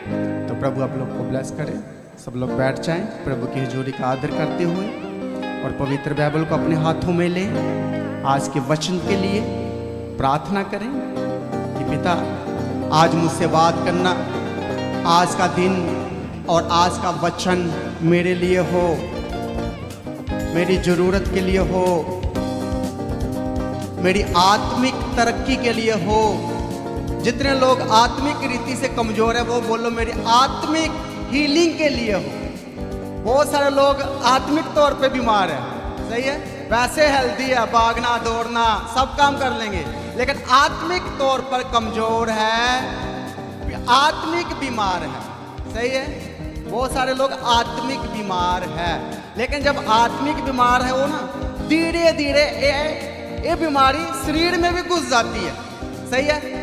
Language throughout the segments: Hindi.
तो प्रभु आप लोग को ब्लेस करें। सब लोग बैठ जाएं प्रभु की हजूरी का आदर करते हुए और पवित्र बाइबल को अपने हाथों में लें। आज के वचन के लिए प्रार्थना करें कि पिता आज मुझसे बात करना, आज का दिन और आज का वचन मेरे लिए हो, मेरी ज़रूरत के लिए हो, मेरी आत्मिक तरक्की के लिए हो। जितने लोग आत्मिक रीति से कमज़ोर है वो बोलो मेरी आत्मिक हीलिंग के लिए हो। बहुत सारे लोग आत्मिक तौर पे बीमार है, सही है, वैसे हेल्दी है, भागना दौड़ना सब काम कर लेंगे, लेकिन आत्मिक तौर पर कमज़ोर है, आत्मिक बीमार है, सही है। बहुत सारे लोग आत्मिक बीमार है, लेकिन जब आत्मिक बीमार है वो ना धीरे धीरे ये बीमारी शरीर में भी घुस जाती है, सही है।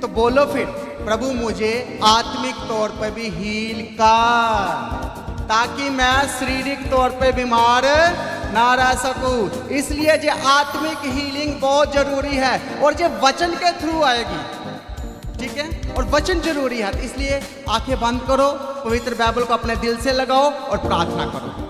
तो बोलो फिर प्रभु मुझे आत्मिक तौर पर भी हील कर, ताकि मैं शारीरिक तौर पे बीमार ना रह सकूं। इसलिए जो आत्मिक हीलिंग बहुत जरूरी है और जो वचन के थ्रू आएगी, ठीक है, और वचन जरूरी है। इसलिए आंखें बंद करो, पवित्र बाइबल को अपने दिल से लगाओ और प्रार्थना करो।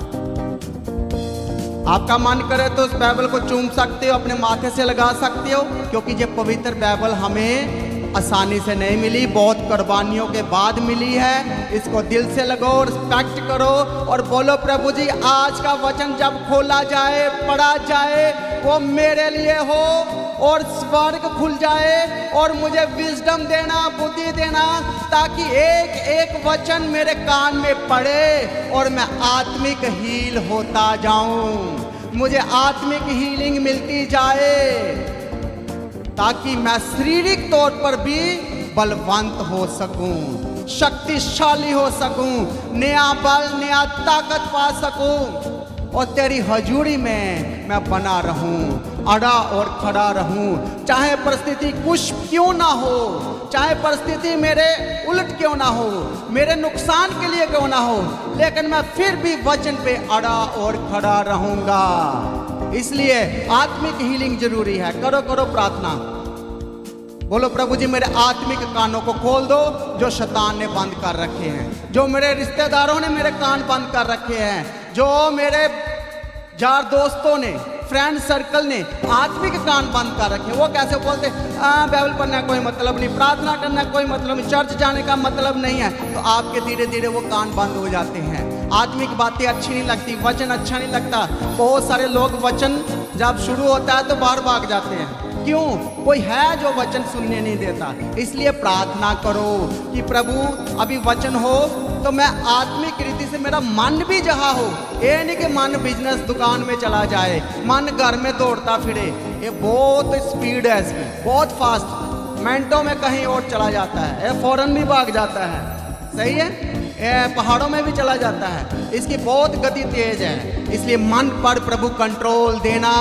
आपका मन करे तो उस बाइबल को चूम सकते हो, अपने माथे से लगा सकते हो, क्योंकि ये पवित्र बाइबल हमें आसानी से नहीं मिली, बहुत कुर्बानियों के बाद मिली है। इसको दिल से लगाओ, रिस्पेक्ट करो और बोलो प्रभु जी आज का वचन जब खोला जाए, पढ़ा जाए, वो मेरे लिए हो और स्वर्ग खुल जाए और मुझे विजडम देना, बुद्धि देना, ताकि एक एक वचन मेरे कान में पड़े और मैं आत्मिक हील होता जाऊं, मुझे आत्मिक हीलिंग मिलती जाए, ताकि मैं शारीरिक तौर पर भी बलवंत हो सकूं, शक्तिशाली हो सकूं, नया बल नया ताकत पा सकूं और तेरी हजूरी में मैं बना रहूं, अड़ा और खड़ा रहूं। चाहे परिस्थिति कुछ क्यों ना हो, चाहे परिस्थिति मेरे उलट क्यों ना हो, मेरे नुकसान के लिए क्यों ना हो, लेकिन मैं फिर भी वचन पे अड़ा और खड़ा रहूंगा। इसलिए आत्मिक हीलिंग जरूरी है। करो करो प्रार्थना, बोलो प्रभु जी मेरे आत्मिक कानों को खोल दो जो शैतान ने बंद कर रखे हैं, जो मेरे रिश्तेदारों ने मेरे कान बंद कर रखे हैं, जो मेरे यार दोस्तों ने, फ्रेंड सर्कल ने आत्मिक कान बंद कर रखे। वो कैसे बोलते बाइबल पढ़ना कोई मतलब नहीं, प्रार्थना करना कोई मतलब नहीं, चर्च जाने का मतलब नहीं है, तो आपके धीरे धीरे वो कान बंद हो जाते हैं। आत्मिक बातें अच्छी नहीं लगती, वचन अच्छा नहीं लगता। बहुत सारे लोग वचन जब शुरू होता है तो बाहर भाग जाते हैं। क्यों? कोई है जो वचन सुनने नहीं देता। इसलिए प्रार्थना करो कि प्रभु अभी वचन हो तो मैं आत्मिक रीति से मेरा मन भी जहाँ हो, ये नहीं कि मन बिजनेस दुकान में चला जाए, मन घर में दौड़ता फिरे। ये बहुत स्पीड है इसमें, बहुत फास्ट, मिनटों में कहीं और चला जाता है, ये फौरन भी भाग जाता है, सही है, पहाड़ों में भी चला जाता है, इसकी बहुत गति तेज है। इसलिए मन पर प्रभु कंट्रोल देना,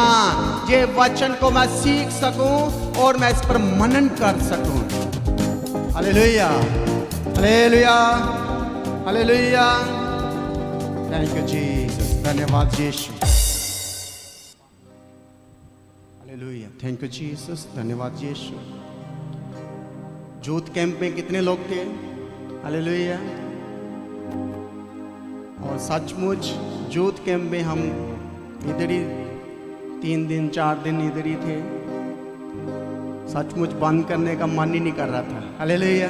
ये वचन को मैं सीख सकूं और मैं इस पर मनन कर सकूं। Hallelujah, hallelujah, hallelujah. Thank you Jesus, धन्यवाद यीशु। हालेलुया, थैंक यू जीसस, धन्यवाद यीशु। यूथ कैंप में कितने लोग थे? हालेलुया। और सचमुच यूथ कैंप में हम इधर ही 3 दिन 4 दिन इधर ही थे। सचमुच बंद करने का मन ही नहीं कर रहा था। हालेलुया।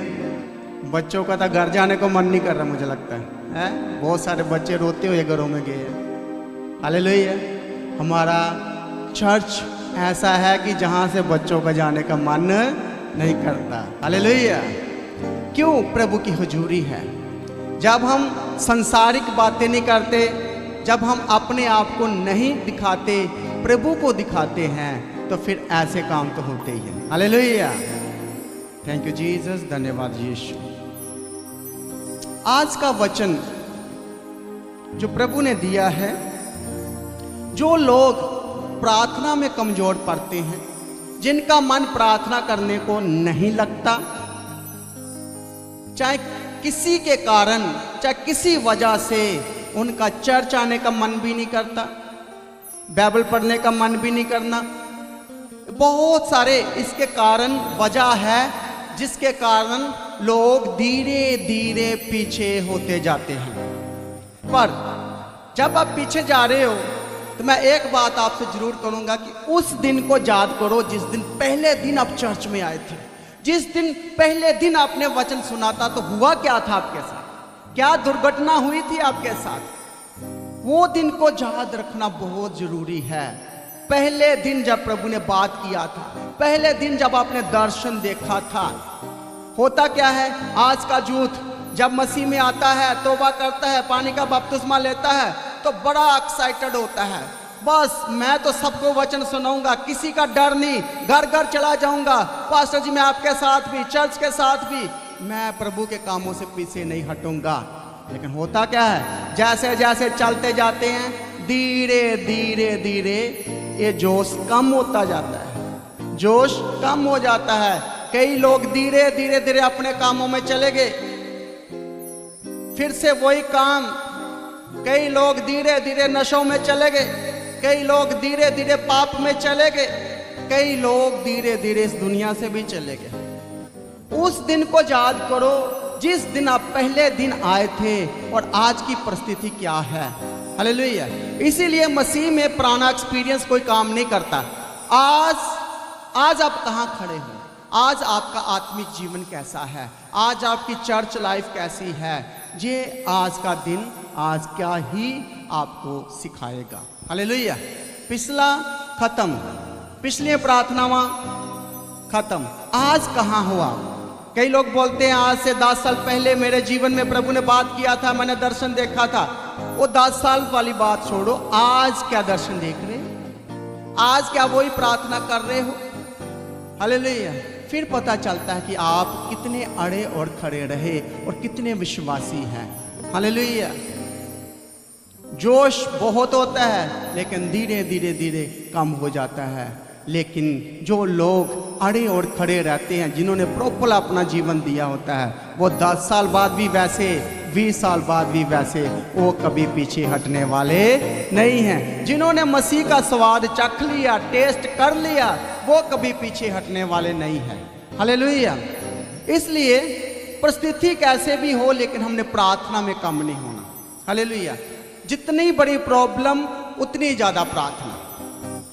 बच्चों का तो घर जाने को मन नहीं कर रहा, मुझे लगता है बहुत सारे बच्चे रोते हुए घरों में गए। हालेलुया। हमारा चर्च ऐसा है कि जहाँ से बच्चों का जाने का मन नहीं करता। हालेलुया। क्यों? प्रभु की हुजूरी है। जब हम संसारिक बातें नहीं करते, जब हम अपने आप को नहीं दिखाते, प्रभु को दिखाते हैं, तो फिर ऐसे काम तो होते ही हैं। हालेलुया। थैंक यू जीसस, धन्यवाद यीशु। आज का वचन जो प्रभु ने दिया है, जो लोग प्रार्थना में कमजोर पड़ते हैं, जिनका मन प्रार्थना करने को नहीं लगता, चाहे किसी के कारण, चाहे किसी वजह से उनका चर्च आने का मन भी नहीं करता, बाइबल पढ़ने का मन भी नहीं करना, बहुत सारे इसके कारण वजह है जिसके कारण लोग धीरे धीरे पीछे होते जाते हैं। पर जब आप पीछे जा रहे हो तो मैं एक बात आपसे जरूर करूंगा कि उस दिन को याद करो जिस दिन पहले दिन आप चर्च में आए थे, जिस दिन पहले दिन आपने वचन सुना था। तो हुआ क्या था आपके साथ, क्या दुर्घटना हुई थी आपके साथ, वो दिन को याद रखना बहुत जरूरी है। पहले दिन जब प्रभु ने बात किया था, पहले दिन जब आपने दर्शन देखा था। होता क्या है, आज का यूथ जब मसीह में आता है, तौबा करता है, पानी का बपतिस्मा लेता है तो बड़ा एक्साइटेड होता है। बस मैं तो सबको वचन सुनाऊंगा, किसी का डर नहीं, घर घर चला जाऊंगा, पास्टर जी मैं आपके साथ भी, चर्च के साथ भी, मैं प्रभु के कामों से पीछे नहीं हटूंगा। लेकिन होता क्या है, जैसे जैसे चलते जाते हैं धीरे धीरे धीरे ये जोश कम होता जाता है, जोश कम हो जाता है। कई लोग धीरे धीरे धीरे अपने कामों में चले गए, फिर से वही काम। कई लोग धीरे धीरे नशों में चले गए, कई लोग धीरे धीरे पाप में चले गए, कई लोग धीरे धीरे इस दुनिया से भी चले गए। उस दिन को याद करो जिस दिन आप पहले दिन आए थे और आज की परिस्थिति क्या है। हालेलुया। इसीलिए मसीह में पुराना एक्सपीरियंस कोई काम नहीं करता। आज आप कहाँ खड़े हो, आज आपका आत्मिक जीवन कैसा है, आज आपकी चर्च लाइफ कैसी है, ये आज का दिन आज क्या ही आपको सिखाएगा। हालेलुया। पिछला खत्म, पिछली प्रार्थनावां खत्म, आज कहाँ हो आप। कई लोग बोलते हैं आज से 10 साल पहले मेरे जीवन में प्रभु ने बात किया था, मैंने दर्शन देखा था। वो 10 साल वाली बात छोड़ो, आज क्या दर्शन देख रहे, आज क्या वही प्रार्थना कर रहे हो। हालेलुया। फिर पता चलता है कि आप कितने अड़े और खड़े रहे और कितने विश्वासी हैं। हालेलुया। जोश बहुत होता है लेकिन धीरे धीरे धीरे कम हो जाता है। लेकिन जो लोग अड़े और खड़े रहते हैं, जिन्होंने प्रॉपर अपना जीवन दिया होता है, वो 10 साल बाद भी वैसे, 20 साल बाद भी वैसे, वो कभी पीछे हटने वाले नहीं हैं। जिन्होंने मसीह का स्वाद चख लिया, टेस्ट कर लिया, वो कभी पीछे हटने वाले नहीं हैं। हालेलुया। इसलिए परिस्थिति कैसे भी हो, लेकिन हमने प्रार्थना में कम नहीं होना। हालेलुया। जितनी बड़ी प्रॉब्लम उतनी ज़्यादा प्रार्थना।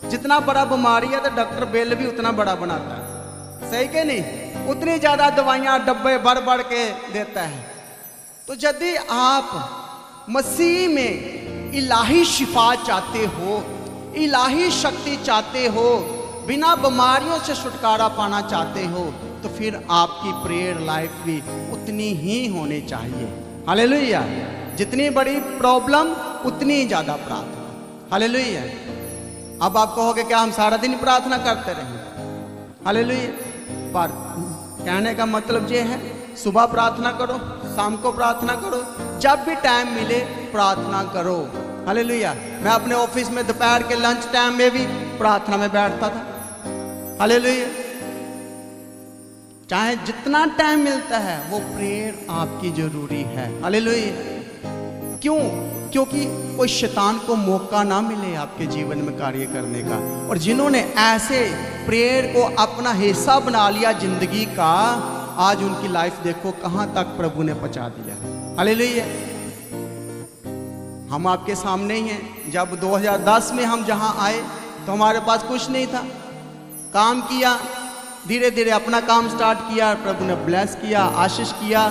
जितना बड़ा बीमारी है तो डॉक्टर बिल भी उतना बड़ा बनाता है, सही के नहीं, उतनी ज़्यादा दवाइयाँ डब्बे भर भर के देता है। तो यदि आप मसीह में इलाही शिफा चाहते हो, इलाही शक्ति चाहते हो, बिना बीमारियों से छुटकारा पाना चाहते हो, तो फिर आपकी प्रेयर लाइफ भी उतनी ही होनी चाहिए। हालेलुया। जितनी बड़ी प्रॉब्लम उतनी ज़्यादा प्रार्थना। हालेलुया। अब आप कहोगे क्या हम सारा दिन प्रार्थना करते रहें। हालेलुया। पर कहने का मतलब ये है, सुबह प्रार्थना करो, शाम को प्रार्थना करो, जब भी टाइम मिले प्रार्थना करो। हालेलुया। मैं अपने ऑफिस में दोपहर के लंच टाइम में भी प्रार्थना में बैठता था। हालेलुया। चाहे जितना टाइम मिलता है वो प्रेयर आपकी जरूरी है। हालेलुया। क्यों? क्योंकि कोई शैतान को मौका ना मिले आपके जीवन में कार्य करने का। और जिन्होंने ऐसे प्रेयर को अपना हिस्सा बना लिया जिंदगी का, आज उनकी लाइफ देखो कहां तक प्रभु ने पहुंचा दिया। हालेलुया। हम आपके सामने ही हैं। जब 2010 में हम जहां आए तो हमारे पास कुछ नहीं था, काम किया, धीरे धीरे अपना काम स्टार्ट किया, प्रभु ने ब्लेस किया, आशीष किया,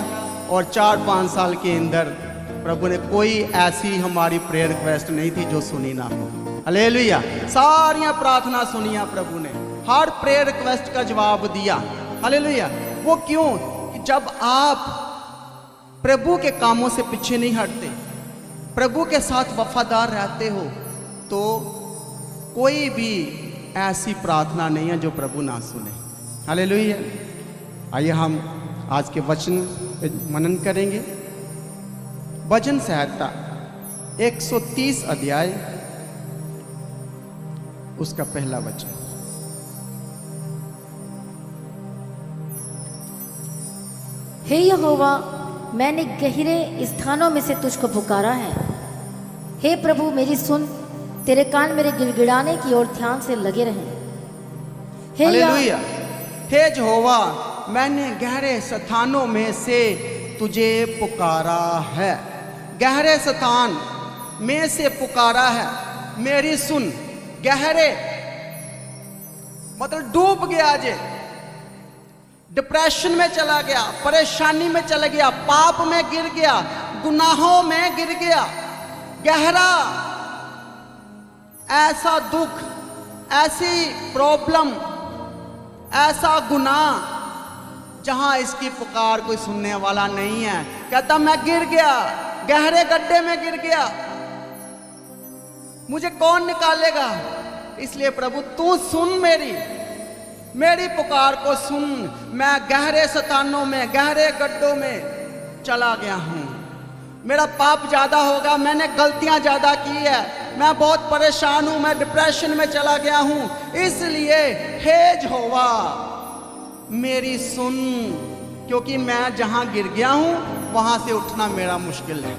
और 4-5 साल के अंदर प्रभु ने कोई ऐसी हमारी प्रेयर रिक्वेस्ट नहीं थी जो सुनी ना हो। हालेलुया। सारियां प्रार्थना सुनिया प्रभु ने, हर प्रेयर रिक्वेस्ट का जवाब दिया। हालेलुया। वो क्यों? कि जब आप प्रभु के कामों से पीछे नहीं हटते, प्रभु के साथ वफादार रहते हो, तो कोई भी ऐसी प्रार्थना नहीं है जो प्रभु ना सुने। हालेलुया। आइए हम आज के वचन पे मनन करेंगे। भजन संहिता 130 अध्याय उसका पहला वचन। हे यहोवा, मैंने गहरे स्थानों में से तुझको पुकारा है। हे प्रभु मेरी सुन, तेरे कान मेरे गिड़गिड़ाने की ओर ध्यान से लगे रहें। हालेलुया। हे यहोवा, मैंने गहरे स्थानों में से तुझे पुकारा है। गहरे स्थान में से पुकारा है, मेरी सुन। गहरे मतलब डूब गया, जे डिप्रेशन में चला गया, परेशानी में चला गया, पाप में गिर गया, गुनाहों में गिर गया। गहरा ऐसा दुख, ऐसी प्रॉब्लम, ऐसा गुनाह जहां इसकी पुकार कोई सुनने वाला नहीं है। कहता मैं गिर गया, गहरे गड्ढे में गिर गया, मुझे कौन निकालेगा? इसलिए प्रभु तू सुन, मेरी पुकार को सुन। मैं गहरे स्थानों में, गहरे गड्ढों में चला गया हूं। मेरा पाप ज्यादा होगा, मैंने गलतियां ज्यादा की है, मैं बहुत परेशान हूं, मैं डिप्रेशन में चला गया हूं। इसलिए हे यहोवा मेरी सुन, क्योंकि मैं जहां गिर गया हूं वहां से उठना मेरा मुश्किल है।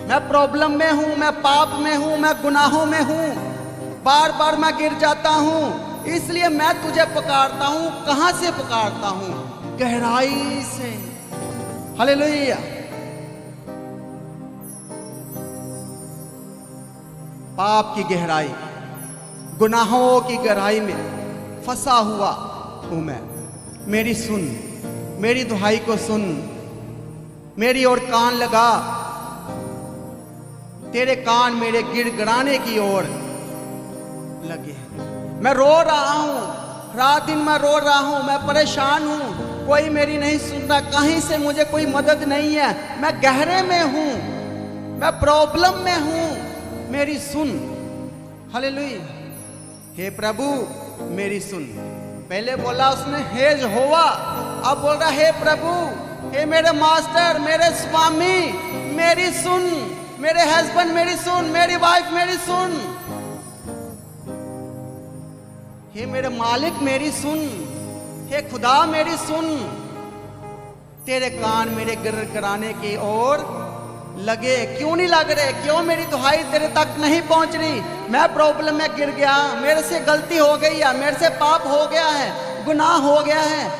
मैं प्रॉब्लम में हूं, मैं पाप में हूं, मैं गुनाहों में हूं, बार बार मैं गिर जाता हूं। इसलिए मैं तुझे पुकारता हूं। कहां से पुकारता हूं? गहराई से। हालेलुया। पाप की गहराई, गुनाहों की गहराई में फंसा हुआ हूं मैं। मेरी सुन, मेरी दुहाई को सुन, मेरी ओर कान लगा। तेरे कान मेरे गिड़गिड़ाने की ओर लगे। मैं रो रहा हूं, रात दिन मैं रो रहा हूं, मैं परेशान हूं, कोई मेरी नहीं सुन रहा, कहीं से मुझे कोई मदद नहीं है। मैं गहरे में हूं, मैं प्रॉब्लम में हूं, मेरी सुन। हालेलुया। हे प्रभु मेरी सुन। पहले बोला उसने हे यहोवा, अब बोल रहा हे प्रभु, हे मेरे मास्टर, मेरे स्वामी मेरी सुन। मेरे हस्बैंड मेरी सुन, मेरी वाइफ मेरी सुन। हे मेरे मालिक मेरी सुन, हे खुदा मेरी सुन। तेरे कान मेरे गिड़गिड़ाने की ओर लगे। क्यों नहीं लग रहे? क्यों मेरी दुहाई तेरे तक नहीं पहुंच रही? मैं प्रॉब्लम में गिर गया, मेरे से गलती हो गई है, मेरे से पाप हो गया है, गुनाह हो गया है,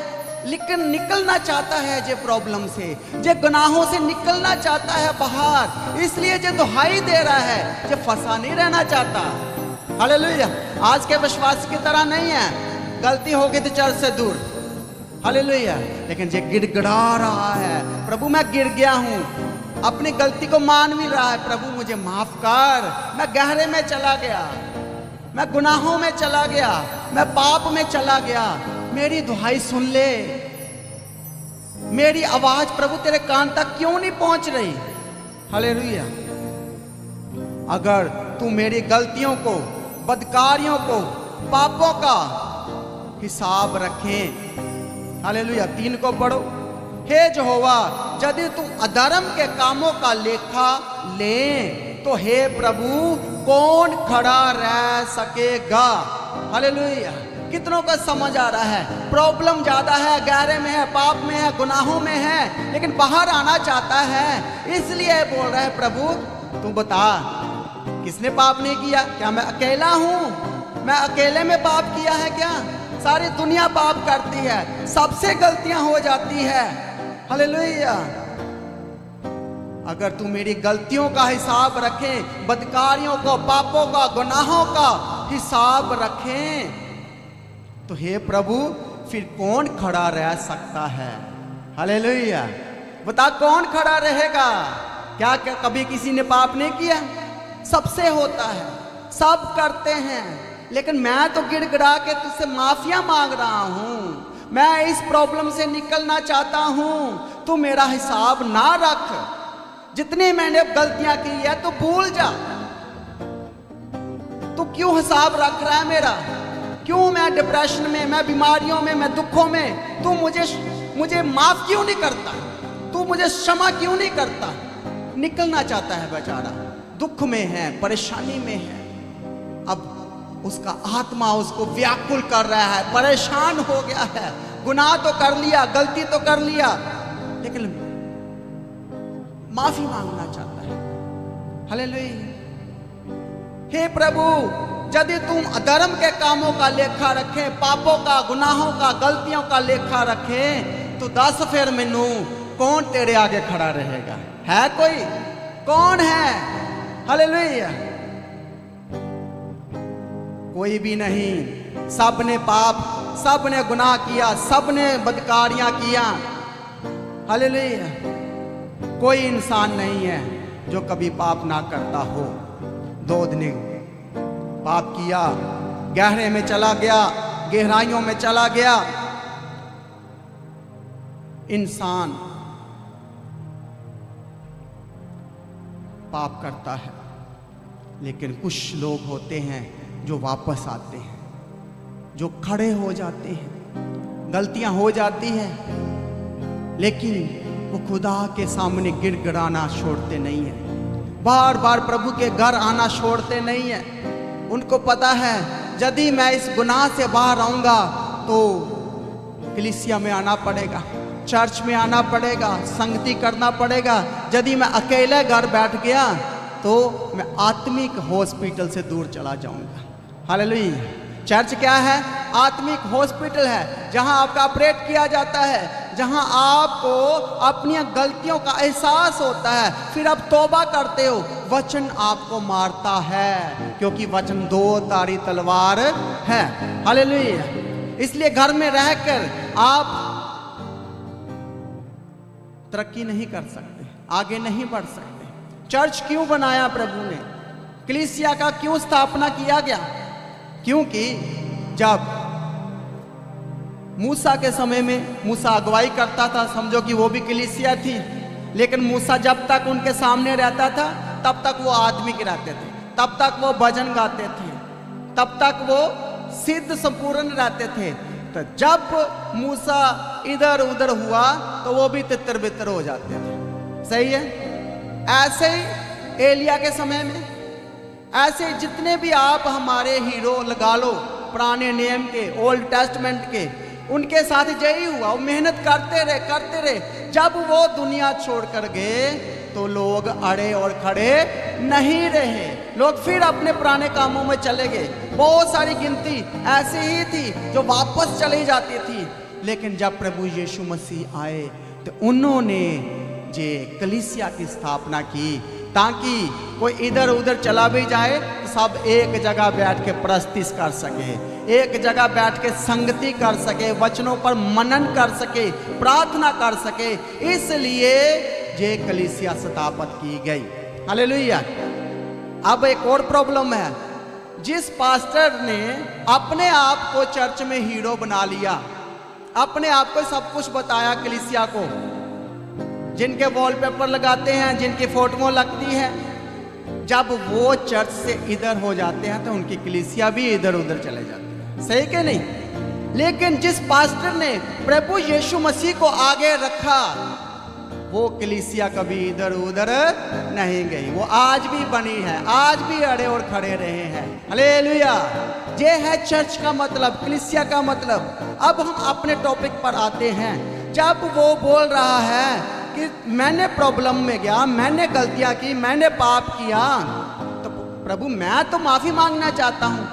लेकिन निकलना चाहता है जे प्रॉब्लम से, जे गुनाहों से निकलना चाहता है बाहर। इसलिए जे दुहाई दे रहा है, जे फंसा नहीं रहना चाहता। हालेलुया। आज के विश्वासी की तरह नहीं है, गलती हो गई तो चर्च से दूर। हालेलुया। लेकिन जे गिड़गिड़ा रहा है, प्रभु मैं गिर गया हूं, अपनी गलती को मान भी रहा है, प्रभु मुझे माफ कर, मैं गहरे में चला गया, मैं गुनाहों में चला गया, मैं पाप में चला गया, मेरी दुहाई सुन ले। मेरी आवाज प्रभु तेरे कान तक क्यों नहीं पहुंच रही? हालेलुया। अगर तू मेरी गलतियों को, बदकारियों को, पापों का हिसाब रखे। हालेलुया। 3 को पढ़ो। हे यहोवा यदि तू अधर्म के कामों का लेखा ले तो हे प्रभु कौन खड़ा रह सकेगा? हालेलुया। कितनों का समझ आ रहा है? प्रॉब्लम ज्यादा है, गहरे में है, पाप में है, गुनाहों में है, लेकिन बाहर आना चाहता है। इसलिए बोल रहा है प्रभु तू बता किसने पाप नहीं किया? क्या मैं अकेला हूं? मैं अकेले में पाप किया है क्या? सारी दुनिया पाप करती है, सबसे गलतियां हो जाती है। हालेलुया। अगर तू मेरी गलतियों का हिसाब रखे, बदकारियों को, पापों का, गुनाहों का हिसाब रखे, तो हे प्रभु फिर कौन खड़ा रह सकता है? हालेलुया। बता कौन खड़ा रहेगा? क्या कभी किसी ने पाप नहीं किया? सबसे होता है, सब करते हैं, लेकिन मैं तो गिड़गिड़ा के तुझसे माफिया मांग रहा हूं। मैं इस प्रॉब्लम से निकलना चाहता हूं, तू मेरा हिसाब ना रख। जितनी मैंने गलतियां की है तो भूल जा। तू क्यों हिसाब रख रहा है मेरा? क्यों मैं डिप्रेशन में, मैं बीमारियों में, मैं दुखों में? तू मुझे माफ क्यों नहीं करता? तू मुझे क्षमा क्यों नहीं करता? निकलना चाहता है बेचारा, दुख में है, परेशानी में है। अब उसका आत्मा उसको व्याकुल कर रहा है, परेशान हो गया है। गुनाह तो कर लिया, गलती तो कर लिया, लेकिन माफी मांगना चाहता है। हालेलुया। हे प्रभु यदि तुम अधर्म के कामों का लेखा रखे, पापों का, गुनाहों का, गलतियों का लेखा रखे, तो दस फिर मैनू कौन तेरे आगे खड़ा रहेगा? है कोई? कौन है? हालेलुया। कोई भी नहीं। सब ने पाप, सब ने गुनाह किया, सब ने बदकारियां किया। हालेलुया। कोई इंसान नहीं है जो कभी पाप ना करता हो। दाऊद ने पाप किया, गहरे में चला गया, गहराइयों में चला गया। इंसान पाप करता है, लेकिन कुछ लोग होते हैं जो वापस आते हैं, जो खड़े हो जाते हैं। गलतियां हो जाती हैं, लेकिन वो खुदा के सामने गिड़गिड़ाना छोड़ते नहीं है, बार बार प्रभु के घर आना छोड़ते नहीं है। उनको पता है यदि मैं इस गुनाह से बाहर आऊंगा तो कलीसिया में आना पड़ेगा, चर्च में आना पड़ेगा, संगति करना पड़ेगा। यदि मैं अकेले घर बैठ गया तो मैं आत्मिक हॉस्पिटल से दूर चला जाऊंगा। हालेलुया। चर्च क्या है? आत्मिक हॉस्पिटल है, जहां आपका ऑपरेट किया जाता है, जहां आपको अपनी गलतियों का एहसास होता है, फिर आप तौबा करते हो। वचन आपको मारता है, क्योंकि वचन दो धारी तलवार है। हालेलुया। इसलिए घर में रहकर आप तरक्की नहीं कर सकते, आगे नहीं बढ़ सकते। चर्च क्यों बनाया प्रभु ने? कलीसिया का क्यों स्थापना किया गया? क्योंकि जब मूसा के समय में मूसा अगुवाई करता था, समझो कि वो भी कलीसिया थी, लेकिन मूसा जब तक उनके सामने रहता था तब तक वो आदमी के रहते थे, तब तक वो भजन गाते थे, तब तक वो सिद्ध संपूर्ण रहते थे। तो जब मूसा इधर उधर हुआ तो वो भी तितर बितर हो जाते थे। सही है? ऐसे ही एलिया के समय में, ऐसे जितने भी आप हमारे हीरो लगा लो पुराने नियम के, ओल्ड टेस्टमेंट के, उनके साथ यही हुआ। वो मेहनत करते रहे। जब वो दुनिया छोड़कर गए तो लोग अड़े और खड़े नहीं रहे, लोग फिर अपने पुराने कामों में चले गए। बहुत सारी गिनती ऐसी ही थी जो वापस चली जाती थी। लेकिन जब प्रभु यीशु मसीह आए तो उन्होंने जे कलीसिया की स्थापना की, ताकि कोई इधर उधर चला भी जाए तो सब एक जगह बैठ के प्रस्तुति कर सके, एक जगह बैठ के संगति कर सके, वचनों पर मनन कर सके, प्रार्थना कर सके। इसलिए ये कलीसिया स्थापित की गई। हालेलुया। अब एक और प्रॉब्लम है। जिस पास्टर ने अपने आप को चर्च में हीरो बना लिया, अपने आप को सब कुछ बताया कलीसिया को, जिनके वॉलपेपर लगाते हैं, जिनकी फोटो लगती है, जब वो चर्च से इधर हो जाते हैं तो उनकी कलीसिया भी इधर उधर चले जाते हैं। सही कि नहीं? लेकिन जिस पास्टर ने प्रभु यीशु मसीह को आगे रखा, वो कलीसिया कभी इधर उधर नहीं गई, वो आज भी बनी है, आज भी अड़े और खड़े रहे हैं। हालेलुया। ये है चर्च का मतलब, कलीसिया का मतलब। अब हम अपने टॉपिक पर आते हैं। जब वो बोल रहा है कि मैंने प्रॉब्लम में गया, मैंने गलतियां की, मैंने पाप किया, तो प्रभु मैं तो माफी मांगना चाहता हूं।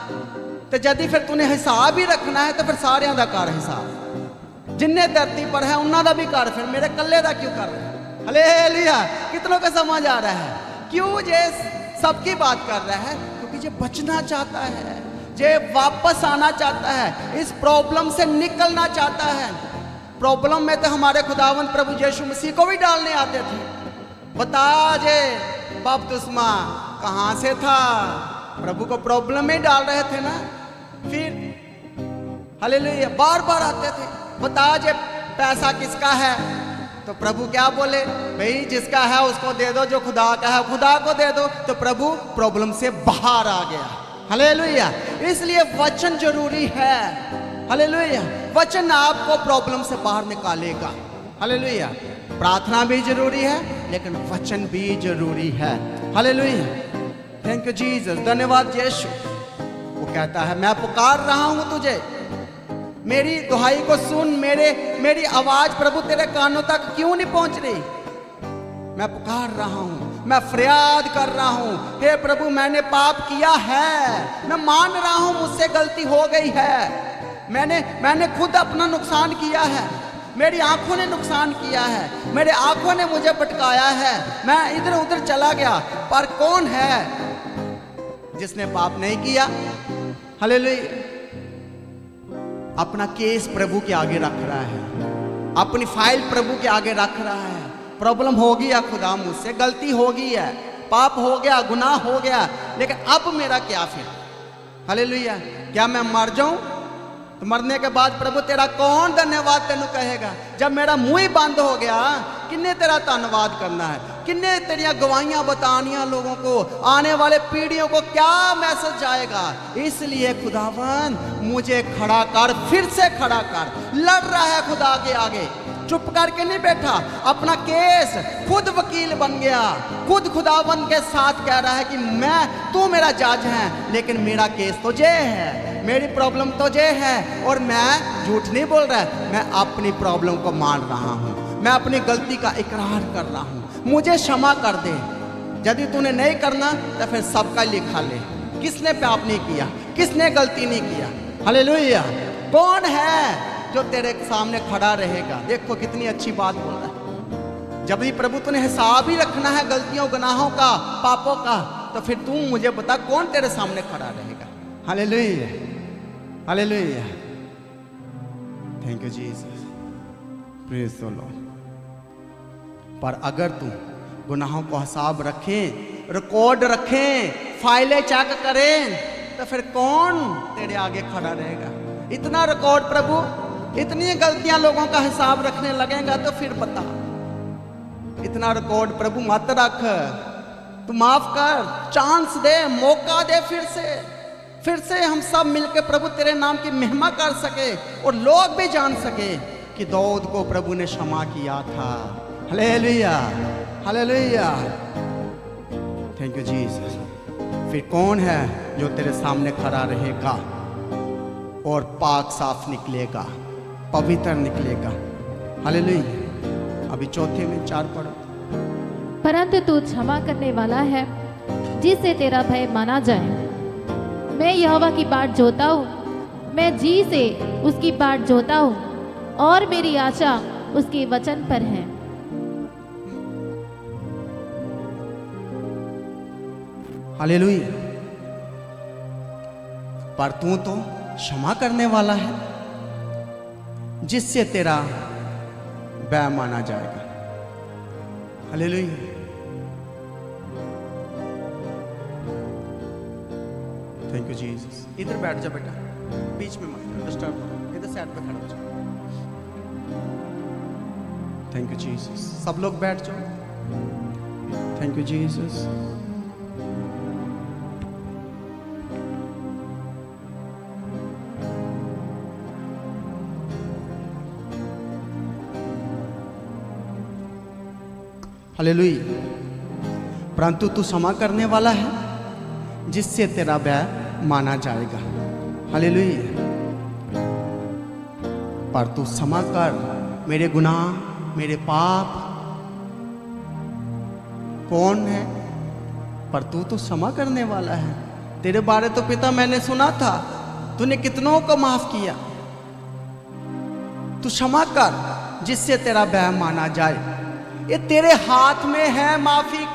तो यदि फिर तूने हिसाब ही रखना है तो फिर सारे दा कर हिसाब, जिन्ने धरती पर है उन्हों का भी कर, फिर मेरे कल्ले का क्यों कर रहे हैं? हालेलुया। कितनों का समझ आ रहा है क्यों ये सबकी बात कर रहा है? क्योंकि ये बचना चाहता है, ये वापस आना चाहता है, इस प्रॉब्लम से निकलना चाहता है। प्रॉब्लम में तो हमारे खुदावंद प्रभु यीशु मसीह को भी डालने आते थे। बता जे बपतिस्मा कहाँ से था? प्रभु को प्रॉब्लम में डाल रहे थे ना। फिर हालेलुया बार बार आते थे, बता जे पैसा किसका है? तो प्रभु क्या बोले? भाई जिसका है उसको दे दो, जो खुदा का है खुदा को दे दो। तो प्रभु प्रॉब्लम से बाहर आ गया। हालेलुया। इसलिए वचन जरूरी है। हालेलुया। वचन आपको प्रॉब्लम से बाहर निकालेगा। हालेलुया। प्रार्थना भी जरूरी है, लेकिन वचन भी जरूरी है। हालेलुया। Thank you Jesus. धन्यवाद यीशु। वो कहता है मैं पुकार रहा हूं तुझे, मेरी दुहाई को सुन। मेरी आवाज प्रभु तेरे कानों तक क्यों नहीं पहुंच रही? मैं पुकार रहा हूं, मैं फरियाद कर रहा हूं, हे प्रभु मैंने पाप किया है, मैं मान रहा हूं मुझसे गलती हो गई है, मैंने खुद अपना नुकसान किया है, मेरी आंखों ने नुकसान किया है, मेरे आंखों ने मुझे भटकाया है, मैं इधर उधर चला गया। पर कौन है जिसने पाप नहीं किया? हालेलुया। अपना केस प्रभु के आगे रख रहा है, अपनी फाइल प्रभु के आगे रख रहा है। प्रॉब्लम हो गया, खुदा मुझसे गलती हो गई है, पाप हो गया, गुनाह हो गया, लेकिन अब मेरा क्या फिर? हालेलुया। क्या मैं मर जाऊं? तो मरने के बाद प्रभु तेरा कौन धन्यवाद तेनू कहेगा? जब मेरा मुंह ही बंद हो गया, किन्ने तेरा धन्यवाद करना है? किन्ने तेरिया गवाहियां बतानियां लोगों को? आने वाले पीढ़ियों को क्या मैसेज जाएगा? इसलिए खुदावन मुझे खड़ा कर, फिर से खड़ा कर। लड़ रहा है खुदा के आगे, चुप करके नहीं बैठा, अपना केस खुद वकील बन गया, खुद खुदावन के साथ कह रहा है कि तू मेरा जज है, लेकिन मेरा केस तुझे है, मेरी प्रॉब्लम तुझे है, और मैं झूठ नहीं बोल रहा है, मैं अपनी प्रॉब्लम को मान रहा हूं, मैं अपनी गलती का इकरार कर रहा हूं, मुझे क्षमा कर दे। यदि तूने नहीं करना तो फिर सबका लिखा ले, किसने पाप नहीं किया, किसने गलती नहीं किया। हालेलुया। कौन है जो तेरे सामने खड़ा रहेगा? देखो कितनी अच्छी बात बोल रहा है। जब भी प्रभु तूने हिसाब ही रखना है गलतियों, गुनाहों का, पापों का, तो फिर तू मुझे बता कौन तेरे सामने खड़ा रहेगा? Hallelujah, hallelujah. Thank you Jesus, praise the Lord. पर अगर तू गुनाहों को हिसाब रखें, रिकॉर्ड रखें, फाइलें चेक करें, तो फिर कौन तेरे आगे खड़ा रहेगा? इतना रिकॉर्ड प्रभु, इतनी गलतियां लोगों का हिसाब रखने लगेगा तो फिर बता। इतना रिकॉर्ड प्रभु मत रख, तू माफ कर, चांस दे, मौका दे, फिर से हम सब मिलकर प्रभु तेरे नाम की महिमा कर सके और लोग भी जान सके कि दाऊद को प्रभु ने क्षमा किया था। Hallelujah, hallelujah. Thank you Jesus. फिर कौन है जो तेरे सामने खड़ा रहेगा और पाक साफ निकलेगा, पवित्र निकलेगा? हालेलुया। अभी चौथे में 4 पढ़ो। परंतु तू क्षमा करने वाला है, जिससे तेरा भय माना जाए। मैं यहोवा की बाट जोता हूँ, मैं जी से उसकी बाट जोता हूँ, और मेरी आशा उसके वचन पर है। हालेलुया। पर तू तो क्षमा करने वाला है, जिससे तेरा भय माना जाएगा। हालेलुया। Thank you Jesus. इधर बैठ जा बेटा, बीच में मत डिस्टर्ब करो, इधर साइड पे खड़ा हो जाओ। Thank you Jesus. सब लोग बैठ जाओ। Thank you Jesus. हालेलुया। परंतु तू क्षमा करने वाला है, जिससे तेरा भय माना जाएगा। हालेलुया। पर तू क्षमा कर मेरे गुनाह, मेरे पाप। कौन है? पर तू तो क्षमा करने वाला है। तेरे बारे तो पिता मैंने सुना था, तूने कितनों को माफ किया। तू क्षमा कर, जिससे तेरा भय माना जाए। ये तेरे हाथ में है माफी,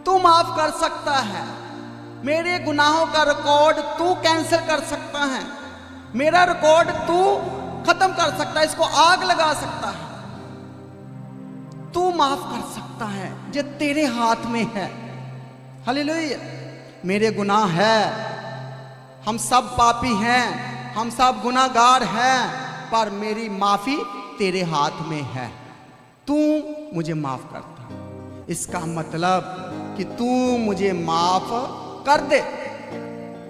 तू माफ कर सकता है। मेरे गुनाहों का रिकॉर्ड तू कैंसिल कर सकता है, मेरा रिकॉर्ड तू खत्म कर सकता है, इसको आग लगा सकता है। तू माफ कर सकता है, जो तेरे हाथ में है। हालेलुया। मेरे गुनाह है, हम सब पापी हैं, हम सब गुनाहगार हैं, पर मेरी माफी तेरे हाथ में है। तू मुझे माफ करता। इसका मतलब कि तू मुझे माफ कर दे।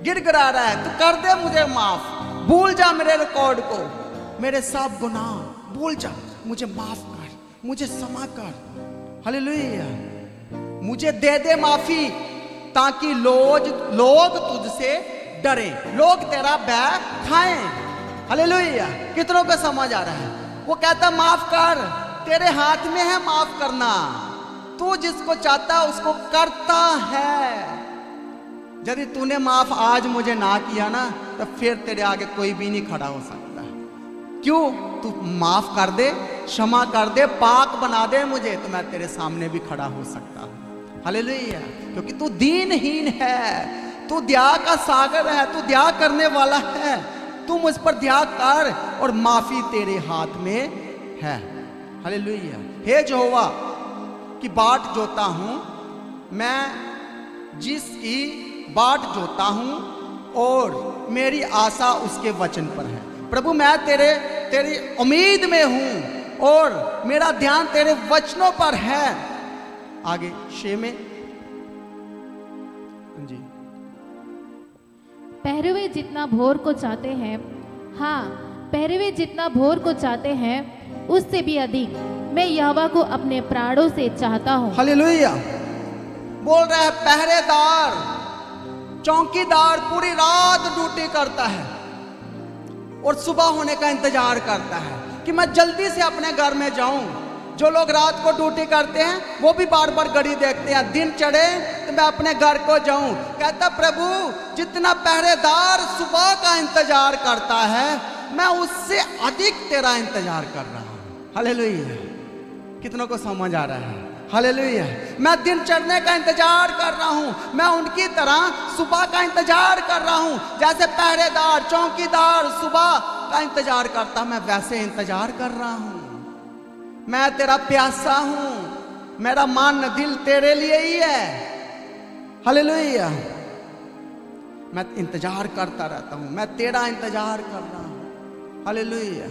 गिड़गिड़ा रहा है, तू कर दे मुझे माफ, भूल जा मेरे रिकॉर्ड को, मेरे सब गुनाह भूल जा, मुझे माफ कर, मुझे क्षमा कर। हालेलुया। मुझे दे दे माफी, ताकि लोग तुझसे डरे, लोग तेरा भय खाएं। हालेलुया। कितनों को समझ आ रहा है? वो कहता माफ कर, तेरे हाथ में है माफ करना। जिसको चाहता है उसको करता है। यदि तूने माफ आज मुझे ना किया ना, तो फिर तेरे आगे कोई भी नहीं खड़ा हो सकता। क्यों? तू माफ कर दे, क्षमा कर दे, पाक बना दे मुझे, तो मैं तेरे सामने भी खड़ा हो सकता हूं। हालेलुया। क्योंकि तू दीनहीन है, तू दया का सागर है, तू दया करने वाला है। तू मुझ पर दया कर और माफी तेरे हाथ में है। हालेलुया। हे यहोवा की बाट जोता हूं मैं, जिसकी बाट जोता हूं और मेरी आशा उसके वचन पर है। प्रभु मैं तेरी उम्मीद में हूं और मेरा ध्यान तेरे वचनों पर है। आगे 6 में जी। पहरवे जितना भोर को चाहते हैं, हाँ पहरवे जितना भोर को चाहते हैं, उससे भी अधिक मैं यहोवा को अपने प्राणों से चाहता हूँ। हालेलुया। बोल रहा है पहरेदार, चौकीदार पूरी रात ड्यूटी करता है और सुबह होने का इंतजार करता है कि मैं जल्दी से अपने घर में जाऊं। जो लोग रात को ड्यूटी करते हैं वो भी बार बार घड़ी देखते हैं, दिन चढ़े तो मैं अपने घर को जाऊं। कहता प्रभु जितना पहरेदार सुबह का इंतजार करता है, मैं उससे अधिक तेरा इंतजार कर रहा हूं। हालेलुया। कितनों को समझ आ रहा है? हालेलुया। मैं दिन चढ़ने का इंतजार कर रहा हूं, मैं उनकी तरह सुबह का इंतजार कर रहा हूं। जैसे पहरेदार चौकीदार सुबह का इंतजार करता, मैं वैसे इंतजार कर रहा हूं। मैं तेरा प्यासा हूं, मेरा मन दिल तेरे लिए ही है। हालेलुया। मैं इंतजार करता रहता हूं, मैं तेरा इंतजार कर रहा हूं। हालेलुया।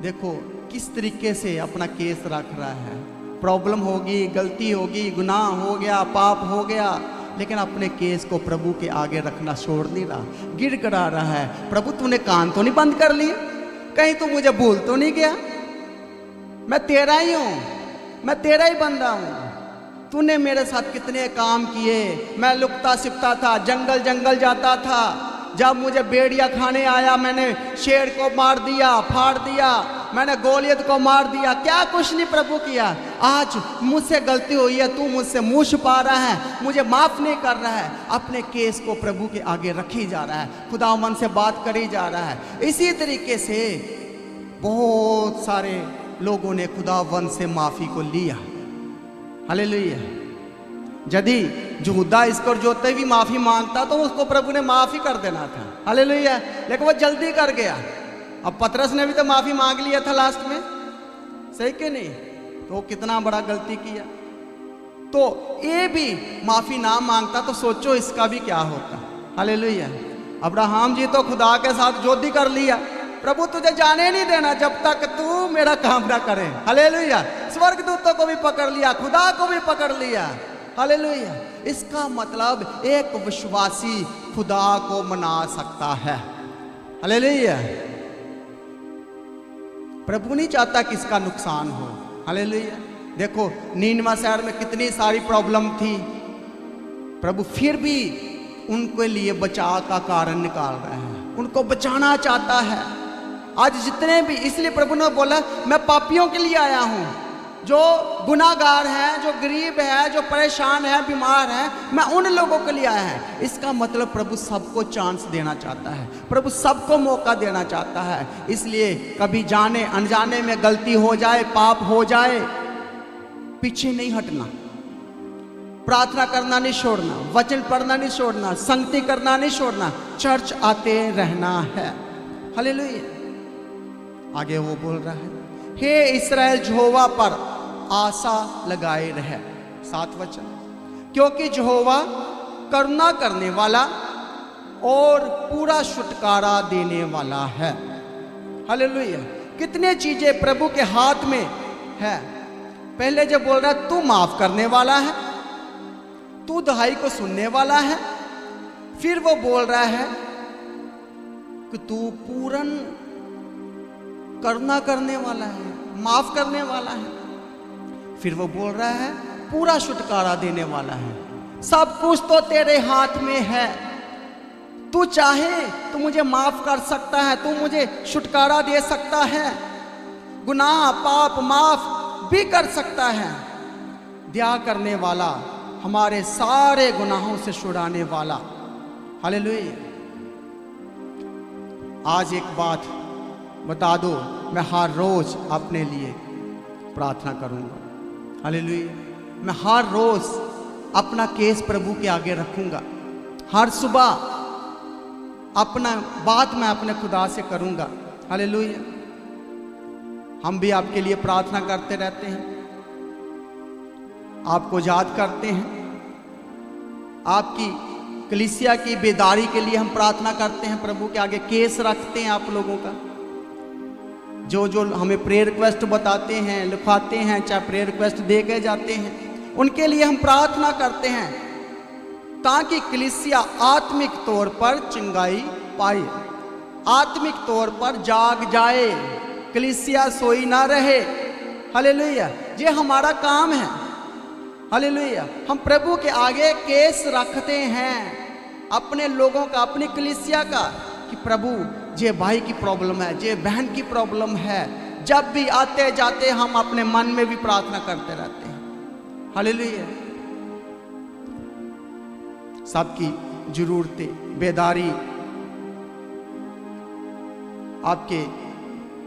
देखो किस तरीके से अपना केस रख रहा है। प्रॉब्लम होगी, गलती होगी, गुनाह हो गया, पाप हो गया, लेकिन अपने केस को प्रभु के आगे रखना छोड़ नहीं रहा, गिड़गिड़ा रहा है। प्रभु तूने कान तो नहीं बंद कर लिए? कहीं तू मुझे भूल तो नहीं गया? मैं तेरा ही हूं, मैं तेरा ही बंदा हूं। तूने मेरे साथ कितने काम किए। मैं लुकता सिपता था, जंगल जंगल जाता था। जब मुझे भेड़िया खाने आया, मैंने शेर को मार दिया, फाड़ दिया, मैंने गोलियत को मार दिया। क्या कुछ नहीं प्रभु किया। आज मुझसे गलती हुई है, तू मुझसे मुंह छुपा रहा है, मुझे माफ नहीं कर रहा है। अपने केस को प्रभु के आगे रखी जा रहा है, खुदावन से बात करी जा रहा है। इसी तरीके से बहुत सारे लोगों ने खुदावन से माफी को लिया। हालेलुया। यदि यहूदा इस्करियोती भी माफी मांगता तो उसको प्रभु ने माफी कर देना था। हालेलुया। लेकिन वो जल्दी कर गया। अब पतरस ने भी तो माफी मांग लिया था लास्ट में, सही कि नहीं? तो कितना बड़ा गलती किया। तो ये भी माफी ना मांगता तो सोचो इसका भी क्या होता। हालेलुया। अब्राहम जी तो खुदा के साथ जोदी कर लिया, प्रभु तुझे जाने नहीं देना जब तक तू मेरा काम ना करे। हालेलुया। स्वर्गदूतों को भी पकड़ लिया, खुदा को भी पकड़ लिया। हालेलुया। इसका मतलब एक विश्वासी खुदा को मना सकता है। हालेलुया। प्रभु नहीं चाहता कि इसका नुकसान हो। हालेलुया। देखो नीनवा शहर में कितनी सारी प्रॉब्लम थी, प्रभु फिर भी उनके लिए बचाव का कारण निकाल रहे हैं, उनको बचाना चाहता है। आज जितने भी, इसलिए प्रभु ने बोला मैं पापियों के लिए आया हूं, जो गुनाहगार हैं, जो गरीब है, जो परेशान है, बीमार है, मैं उन लोगों के लिए आया है। इसका मतलब प्रभु सबको चांस देना चाहता है, प्रभु सबको मौका देना चाहता है। इसलिए कभी जाने अनजाने में गलती हो जाए, पाप हो जाए, पीछे नहीं हटना, प्रार्थना करना नहीं छोड़ना, वचन पढ़ना नहीं छोड़ना, संगति करना नहीं छोड़ना, चर्च आते रहना है। हालेलुया। आगे वो बोल रहा है हे इस्राएल यहोवा पर आशा लगाए रहे। 7 वचन। क्योंकि यहोवा करुणा करने वाला और पूरा छुटकारा देने वाला है। हालेलुया। कितने चीजें प्रभु के हाथ में है। पहले जब बोल रहा है तू माफ करने वाला है, तू दुहाई को सुनने वाला है, फिर वो बोल रहा है कि तू पूर्ण करुणा करने वाला है, माफ करने वाला है। फिर वो बोल रहा है पूरा छुटकारा देने वाला है। सब कुछ तो तेरे हाथ में है, तू चाहे तो मुझे माफ कर सकता है, तू मुझे छुटकारा दे सकता है, गुनाह पाप माफ भी कर सकता है। दया करने वाला, हमारे सारे गुनाहों से छुड़ाने वाला। हालेलुया। आज एक बात बता दो, मैं हर रोज अपने लिए प्रार्थना करूंगा। हालेलुया। मैं हर रोज अपना केस प्रभु के आगे रखूंगा। हर सुबह अपना बात मैं अपने खुदा से करूंगा। हालेलुया। हम भी आपके लिए प्रार्थना करते रहते हैं, आपको याद करते हैं, आपकी कलीसिया की बेदारी के लिए हम प्रार्थना करते हैं, प्रभु के आगे केस रखते हैं आप लोगों का। जो जो हमें प्रेयर रिक्वेस्ट बताते हैं, लिखवाते हैं, चाहे प्रेयर रिक्वेस्ट दे के जाते हैं, उनके लिए हम प्रार्थना करते हैं ताकि कलीसिया आत्मिक तौर पर चंगाई पाए, आत्मिक तौर पर जाग जाए, कलीसिया सोई ना रहे। हालेलुया। ये हमारा काम है। हालेलुया। हम प्रभु के आगे केस रखते हैं अपने लोगों का, अपनी कलीसिया का, कि प्रभु ये भाई की प्रॉब्लम है, ये बहन की प्रॉब्लम है। जब भी आते जाते हम अपने मन में भी प्रार्थना करते रहते हैं। हालेलुया। सबकी जरूरतें, बेदारी, आपके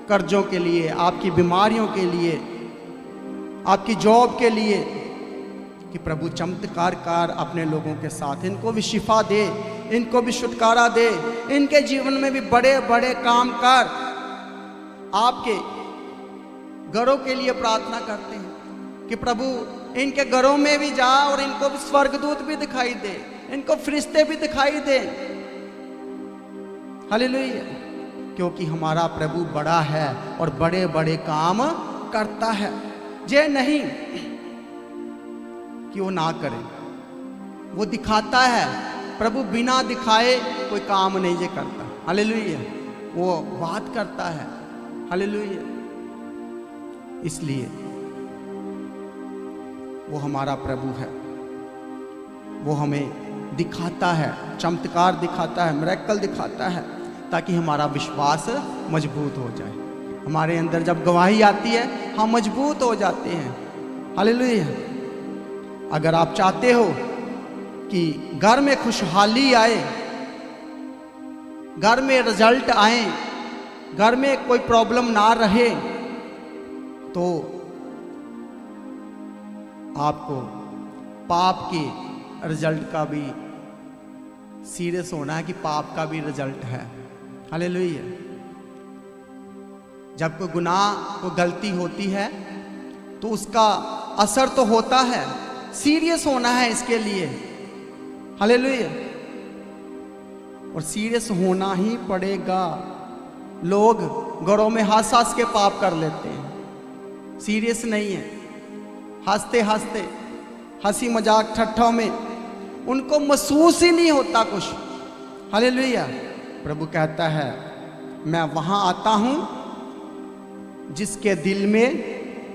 कर्जों के लिए, आपकी बीमारियों के लिए, आपकी जॉब के लिए, कि प्रभु चमत्कार कर अपने लोगों के साथ, इनको भी शिफा दे, इनको भी छुटकारा दे, इनके जीवन में भी बड़े बड़े काम कर। आपके घरों के लिए प्रार्थना करते हैं कि प्रभु इनके घरों में भी जा और इनको भी स्वर्गदूत भी दिखाई दे, इनको फरिश्ते भी दिखाई दे। हालेलुया। क्योंकि हमारा प्रभु बड़ा है और बड़े बड़े काम करता है। ये नहीं कि वो ना करे, वो दिखाता है। प्रभु बिना दिखाए कोई काम नहीं ये करता। हालेलुया। वो बात करता है। हालेलुया। इसलिए वो हमारा प्रभु है, वो हमें दिखाता है, चमत्कार दिखाता है, मिरेकल दिखाता है, ताकि हमारा विश्वास मजबूत हो जाए। हमारे अंदर जब गवाही आती है हम मजबूत हो जाते हैं। हालेलुया। अगर आप चाहते हो कि घर में खुशहाली आए, घर में रिजल्ट आए, घर में कोई प्रॉब्लम ना रहे, तो आपको पाप के रिजल्ट का भी सीरियस होना है कि पाप का भी रिजल्ट है। हालेलुया। जब कोई गुनाह, कोई गलती होती है तो उसका असर तो होता है, सीरियस होना है इसके लिए। हालेलुया। और सीरियस होना ही पड़ेगा। लोग घरों में हंस हंस के पाप कर लेते हैं, सीरियस नहीं है, हंसते हंसते, हंसी मजाक ठट्ठों में उनको महसूस ही नहीं होता कुछ। हालेलुया। प्रभु कहता है मैं वहां आता हूं जिसके दिल में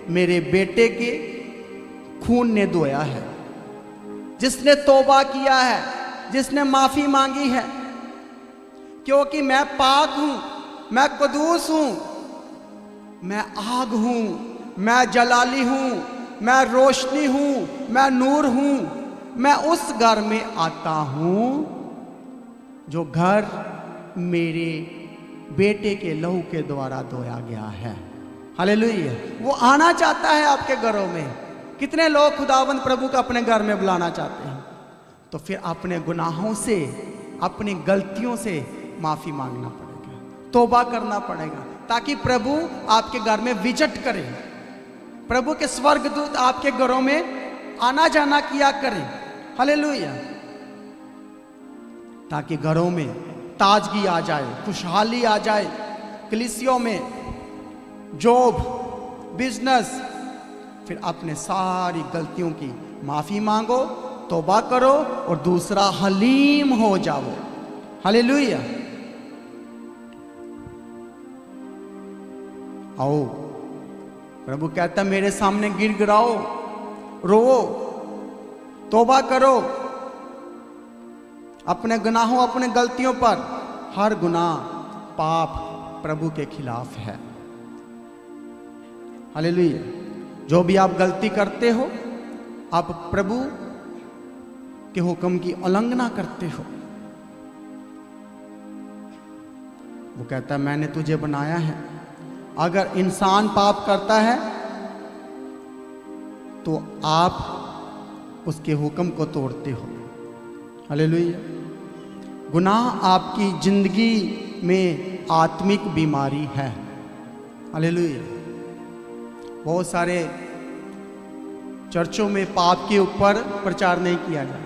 मेरे बेटे के खून ने धोया है, जिसने तौबा किया है, जिसने माफी मांगी है। क्योंकि मैं पाक हूं, मैं कदूस हूं, मैं आग हूं, मैं जलाली हूं, मैं रोशनी हूं, मैं नूर हूं। मैं उस घर में आता हूं जो घर मेरे बेटे के लहू के द्वारा धोया गया है। हालेलुया। वो आना चाहता है आपके घरों में। कितने लोग खुदावंद प्रभु को अपने घर में बुलाना चाहते हैं, तो फिर अपने गुनाहों से, अपनी गलतियों से माफी मांगना पड़ेगा, तौबा करना पड़ेगा, ताकि प्रभु आपके घर में विजिट करे, प्रभु के स्वर्गदूत आपके घरों में आना जाना किया करें। हालेलुया। ताकि घरों में ताजगी आ जाए, खुशहाली आ जाए, कलीसियों में, जॉब, बिजनेस। फिर अपने सारी गलतियों की माफी मांगो, तौबा करो और दूसरा हलीम हो जाओ। हालेलुया। आओ, प्रभु कहता मेरे सामने गिड़गिड़ाओ, रोओ, तौबा करो अपने गुनाहों, अपने गलतियों पर। हर गुनाह, पाप प्रभु के खिलाफ है। हालेलुया। जो भी आप गलती करते हो आप प्रभु के हुक्म की उल्लंघना करते हो। वो कहता है मैंने तुझे बनाया है। अगर इंसान पाप करता है तो आप उसके हुक्म को तोड़ते हो। हालेलुया। गुनाह आपकी जिंदगी में आत्मिक बीमारी है। हालेलुया। बहुत सारे चर्चों में पाप के ऊपर प्रचार नहीं किया जाता।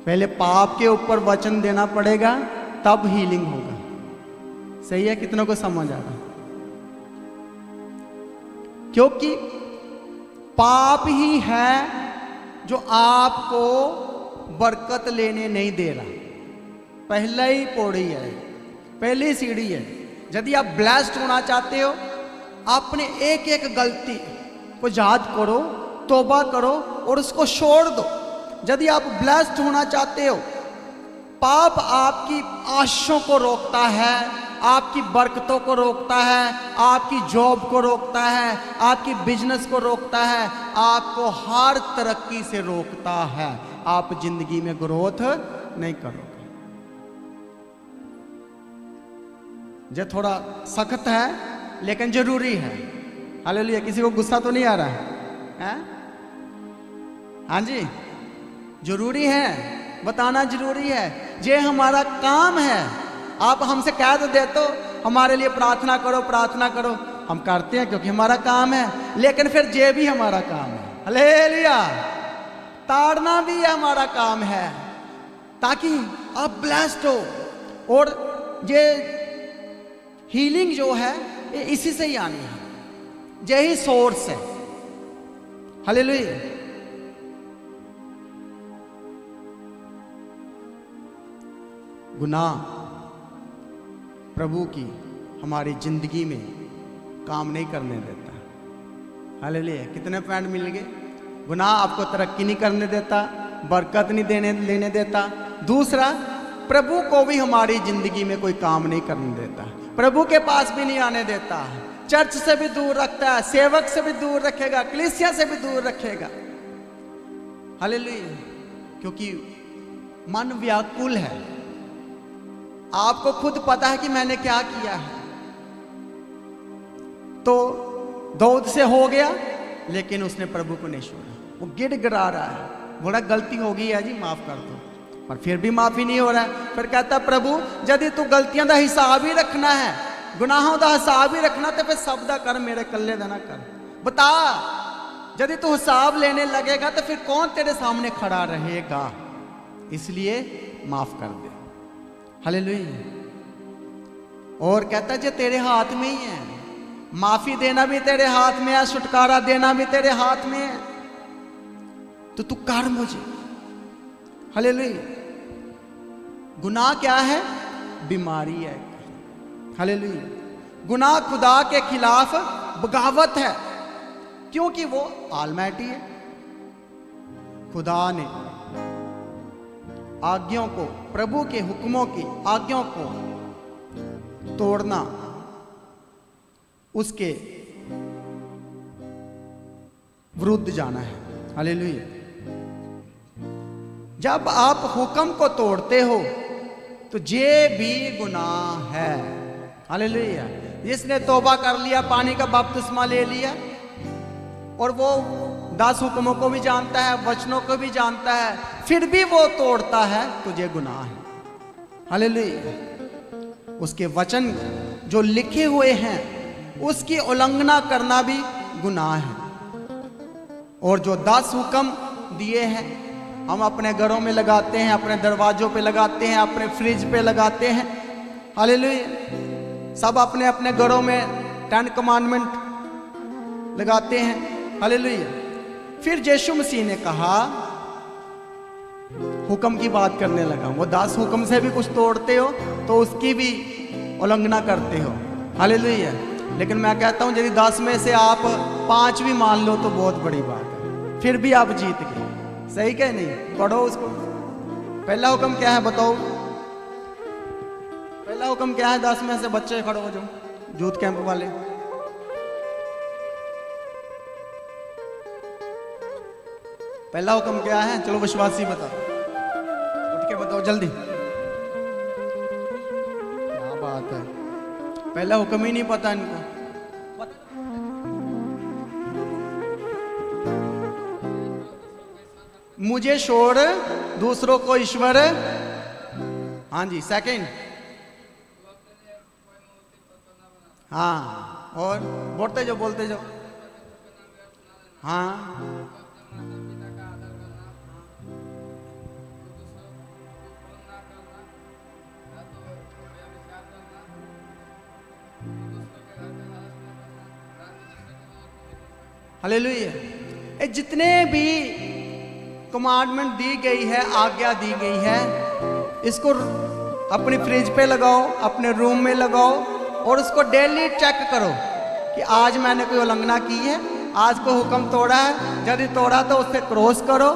पहले पाप के ऊपर वचन देना पड़ेगा, तब हीलिंग होगा। सही है? कितनों को समझ आ रहा? क्योंकि पाप ही है जो आपको बरकत लेने नहीं दे रहा। पहला ही पौड़ी है, पहली सीढ़ी है। यदि आप ब्लेस्ड होना चाहते हो, अपने एक एक गलती को याद करो, तौबा करो और उसको छोड़ दो। यदि आप ब्लेस्ड होना चाहते हो, पाप आपकी आशाओं को रोकता है, आपकी बरकतों को रोकता है, आपकी जॉब को रोकता है, आपकी बिजनेस को रोकता है, आपको हर तरक्की से रोकता है। आप जिंदगी में ग्रोथ नहीं करोगे। जो थोड़ा सख्त है लेकिन जरूरी है। हालेलुया। किसी को गुस्सा तो नहीं आ रहा है? हाँ जी, जरूरी है, बताना जरूरी है। ये हमारा काम है। आप हमसे कह तो दे तो हमारे लिए प्रार्थना करो, प्रार्थना करो, हम करते हैं क्योंकि हमारा काम है। लेकिन फिर ये भी हमारा काम है। हालेलुया। ताड़ना भी हमारा काम है ताकि आप ब्लेस्ड हो। और ये हीलिंग जो है ये इसी से ही आनी है। यही सोर्स है। हालेलुया। गुनाह प्रभु की हमारी जिंदगी में काम नहीं करने देता। हालेलुया। कितने पॉइंट मिल गए? गुनाह आपको तरक्की नहीं करने देता, बरकत नहीं लेने देता। दूसरा, प्रभु को भी हमारी जिंदगी में कोई काम नहीं करने देता, प्रभु के पास भी नहीं आने देता। चर्च से भी दूर रखता है, सेवक से भी दूर रखेगा, कलीसिया से भी दूर रखेगा। हालेलुया। क्योंकि मन व्याकुल है। आपको खुद पता है कि मैंने क्या किया है। तो दाऊद से हो गया, लेकिन उसने प्रभु को नहीं छोड़ा। वो गिड़गिड़ा रहा है, बोला गलती हो गई है जी, माफ कर दो, पर फिर भी माफी नहीं हो रहा है। फिर कहता प्रभु यदि तू गलतियां का हिसाब ही रखना है, गुनाहों का हिसाब ही रखना, तो फिर सब दा कर, मेरे कल्ले दा ना कर। बता, यदि तू हिसाब लेने लगेगा तो फिर कौन तेरे सामने खड़ा रहेगा? इसलिए माफ कर दे। हालेलुया। और कहता जे तेरे हाथ में ही है, माफी देना भी तेरे हाथ में है, छुटकारा देना भी तेरे हाथ में है, तो तू कर मुझे। हालेलुया। गुनाह क्या है? बीमारी है। हालेलुया। गुनाह खुदा के खिलाफ बगावत है, क्योंकि वो ऑलमाइटी है। खुदा ने आज्ञाओं को, प्रभु के हुक्मों की आज्ञाओं को तोड़ना उसके विरुद्ध जाना है। हालेलुया। जब आप हुक्म को तोड़ते हो तो ये भी गुनाह है। हालेलुया। जिसने तौबा कर लिया, पानी का बपतिस्मा ले लिया और वो 10 हुक्मों को भी जानता है, वचनों को भी जानता है, फिर भी वो तोड़ता है, तो ये गुनाह है। हालेलुया। उसके वचन जो लिखे हुए हैं उसकी उल्लंघना करना भी गुनाह है। और जो 10 हुक्म दिए हैं हम अपने घरों में लगाते हैं, अपने दरवाजों पे लगाते हैं, अपने फ्रिज पे लगाते हैं। हालेलुया। सब अपने अपने घरों में 10 कमांडमेंट लगाते हैं। हालेलुया। फिर यीशु मसीह ने कहा, हुक्म की बात करने लगा, वो 10 हुक्म से भी कुछ तोड़ते हो तो उसकी भी उल्लंघना करते हो। हालेलुया। लेकिन मैं कहता हूं यदि 10 में से आप 5 भी मान लो तो बहुत बड़ी बात है, फिर भी आप जीत गए। सही क्या नहीं? पढ़ो उसको। पहला हुक्म क्या है बताओ? पहला हुक्म क्या है? 10 में से बच्चे खड़े हो जाओ, यूथ कैंप वाले। पहला हुक्म क्या है? चलो विश्वासी बताओ, उठ के बताओ जल्दी। क्या बात है, पहला हुक्म ही नहीं पता इनको। मुझे छोड़ दूसरों को ईश्वर। हाँ जी, सेकंड। हाँ, और बोलते जाओ, बोलते जाओ। हाँ, हालेलुया। ये जितने भी कमांडमेंट दी गई है, आज्ञा दी गई है, इसको अपनी फ्रिज पे लगाओ, अपने रूम में लगाओ और उसको डेली चेक करो कि आज मैंने कोई उल्लंघना की है, आज को हुक्म तोड़ा है। यदि तोड़ा तो उससे क्रॉस करो,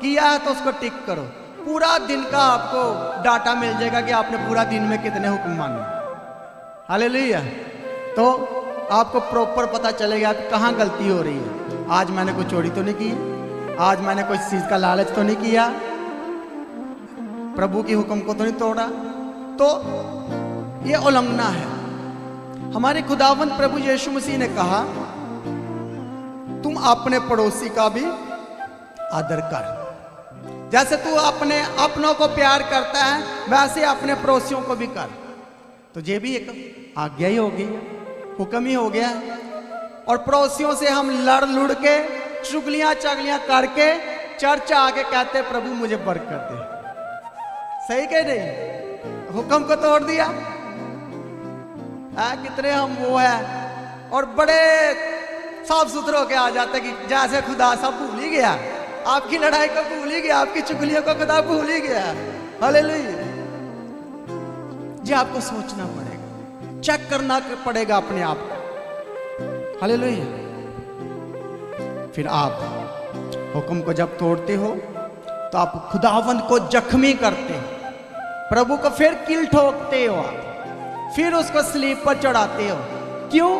किया है तो उसको टिक करो। पूरा दिन का आपको डाटा मिल जाएगा कि आपने पूरा दिन में कितने हुक्म माने। हालेलुया। तो आपको प्रॉपर पता चलेगा कि कहाँ गलती हो रही है। आज मैंने कोई चोरी तो नहीं की, आज मैंने कोई चीज का लालच तो नहीं किया, प्रभु की हुक्म को तो नहीं तोड़ा, तो ये उल्लंघना है। हमारे खुदावंद प्रभु यीशु मसीह ने कहा, तुम अपने पड़ोसी का भी आदर कर। जैसे तू अपने अपनों को प्यार करता है, वैसे अपने पड़ोसियों को भी कर। तो ये भी एक आज्ञा ही होगी, हुक्म ही हो गया। और पड़ोसियों से हम लड़ लुड़ के चुगलियां चगलियां करके चर्च आके कहते प्रभु मुझे बरकत दे। सही कह नहीं? हुक्म को तोड़ दिया। कितने हम वो है और बड़े साफ सुथरे होके आ जाते कि जैसे खुदा सब भूल ही गया, आपकी लड़ाई को भूल ही गया, आपकी चुगलियों को खुदा भूल ही गया। हालेलुया। जी आपको सोचना पड़ेगा, चेक करना पड़ेगा अपने आप को। हालेलुया। फिर आप हुक्म को जब तोड़ते हो तो आप खुदावंद को जख्मी करते हो, प्रभु को फिर किल ठोकते हो, आप फिर उसको स्लीप पर चढ़ाते हो। क्यों?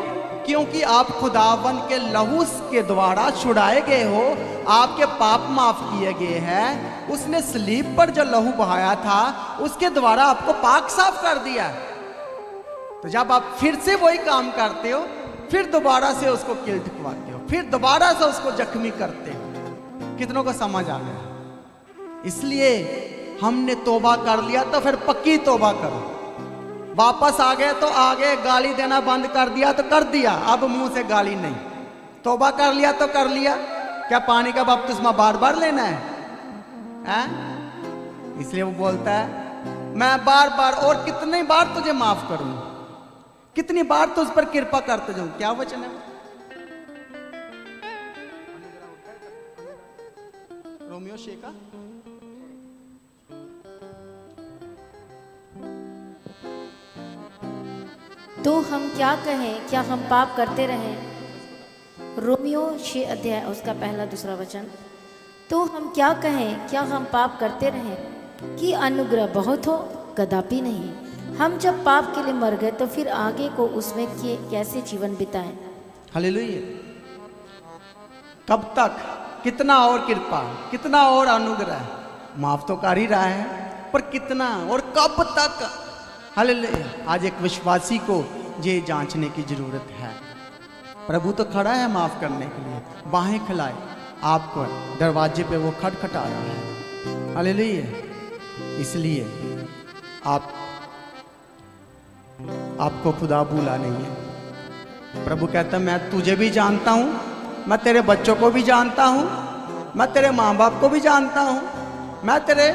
क्योंकि आप खुदावंद के लहू के द्वारा छुड़ाए गए हो, आपके पाप माफ किए गए हैं। उसने स्लीप पर जो लहू बहाया था उसके द्वारा आपको पाक साफ कर दिया। तो जब आप फिर से वही काम करते हो, फिर दोबारा से उसको किल ठुकवाते हो, फिर दोबारा से उसको जख्मी करते हो। कितनों को समझ आ गया? इसलिए हमने तौबा कर लिया तो फिर पक्की तौबा करो। वापस आ गए तो आगे गाली देना बंद कर दिया तो कर दिया, अब मुंह से गाली नहीं। तौबा कर लिया तो कर लिया। क्या पानी का बपतिस्मा बार बार लेना है? इसलिए वो बोलता है मैं बार बार और कितनी बार तुझे माफ करूं, कितनी बार तुझ पर कृपा करते जाऊं। क्या वचन है? रोमियो शेका। तो हम क्या कहें, क्या हम पाप करते रहें? रोमियो 6 अध्याय उसका पहला दूसरा वचन। तो हम क्या कहें, क्या हम पाप करते रहें कि अनुग्रह बहुत हो? कदापि नहीं। हम जब पाप के लिए मर गए तो फिर आगे को उसमें कैसे जीवन बिताएं? हालेलुया। कब तक? कितना और कृपा, कितना और अनुग्रह। माफ तो कर ही रहा है, पर कितना और कब तक? हालेलुया। आज एक विश्वासी को ये जांचने की जरूरत है। प्रभु तो खड़ा है माफ करने के लिए, बाहें खिलाए आपको, दरवाजे पे वो खटखटा रहा है। हालेलुया। इसलिए आपको खुदा भूला नहीं है। प्रभु कहता मैं तुझे भी जानता हूं, मैं तेरे बच्चों को भी जानता हूं, मैं तेरे माँ बाप को भी जानता हूं, मैं तेरे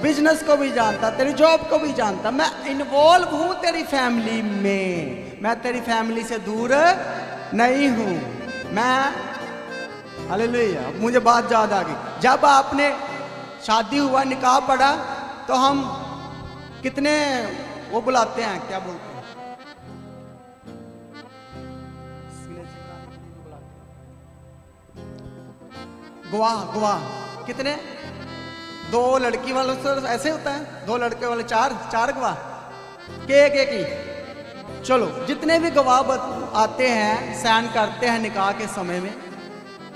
बिजनेस को भी जानता, तेरी जॉब को भी जानता। मैं इन्वॉल्व हूं तेरी फैमिली में, मैं तेरी फैमिली से दूर नहीं हूं। मैं हालेलुया। मुझे बात याद आ गई, जब आपने शादी हुआ, निकाह पड़ा, तो हम कितने वो बुलाते हैं, क्या बोलते हैं, गवाह। गवाह कितने? 2 लड़की वालों से ऐसे होता है, 2 लड़के वाले 4 गवाह के की। चलो जितने भी गवाह आते हैं, साइन करते हैं निकाह के समय में,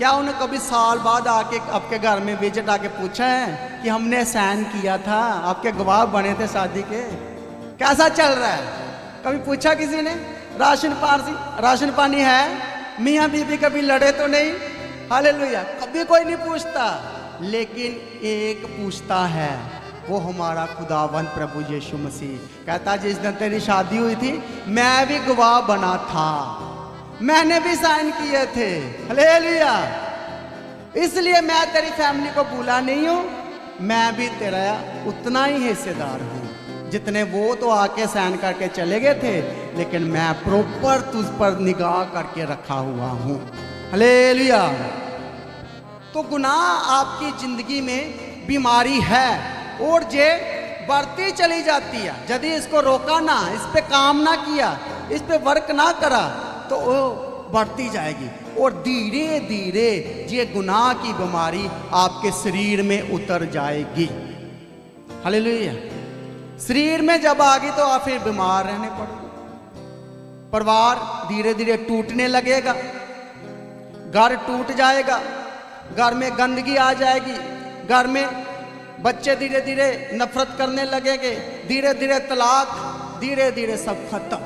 क्या उन्हें कभी साल बाद आके आपके घर में विजिट आके पूछा है कि हमने साइन किया था, आपके गवाह बने थे शादी के, कैसा चल रहा है? कभी पूछा किसी ने? राशन पानी है? मियाँ बीबी कभी लड़े तो नहीं? हालेलुया, कभी कोई नहीं पूछता। लेकिन एक पूछता है, वो हमारा खुदावंद प्रभु यीशु मसीह। कहता जिस दिन तेरी शादी हुई थी मैं भी गवाह बना था, मैंने भी साइन किए थे। हालेलुया। इसलिए मैं तेरी फैमिली को भूला नहीं हूं, मैं भी तेरा उतना ही हिस्सेदार हूं जितने वो तो आके साइन करके चले गए थे, लेकिन मैं प्रॉपर तुझ पर निगाह करके रखा हुआ हूं। हालेलुया। तो गुनाह आपकी जिंदगी में बीमारी है और जे बढ़ती चली जाती है। यदि इसको रोका ना, इस पे काम ना किया, इस पे वर्क ना करा तो वो बढ़ती जाएगी और धीरे धीरे ये गुनाह की बीमारी आपके शरीर में उतर जाएगी। हालेलुया। शरीर में जब आ गई तो आप फिर बीमार रहने पड़ेंगे, परिवार धीरे धीरे टूटने लगेगा, घर टूट जाएगा, घर में गंदगी आ जाएगी, घर में बच्चे धीरे धीरे नफरत करने लगेंगे, धीरे धीरे तलाक, धीरे धीरे सब खत्म।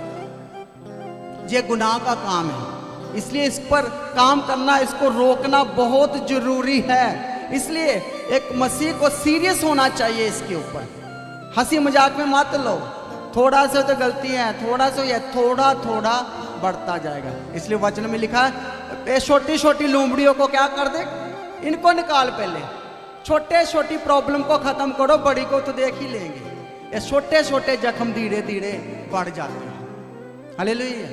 ये गुनाह का काम है, इसलिए इस पर काम करना, इसको रोकना बहुत जरूरी है। इसलिए एक मसीह को सीरियस होना चाहिए इसके ऊपर। हंसी मजाक में मत लो, थोड़ा सा तो गलती है, थोड़ा सा या थोड़ा थोड़ा बढ़ता जाएगा। इसलिए वचन में लिखा है छोटी छोटी लोमड़ियों को क्या कर दे, इनको निकाल पहले, छोटे छोटी प्रॉब्लम को खत्म करो, बड़ी को तो देख ही लेंगे। ये छोटे छोटे जख्म धीरे धीरे बढ़ जाते हैं। हालेलुया।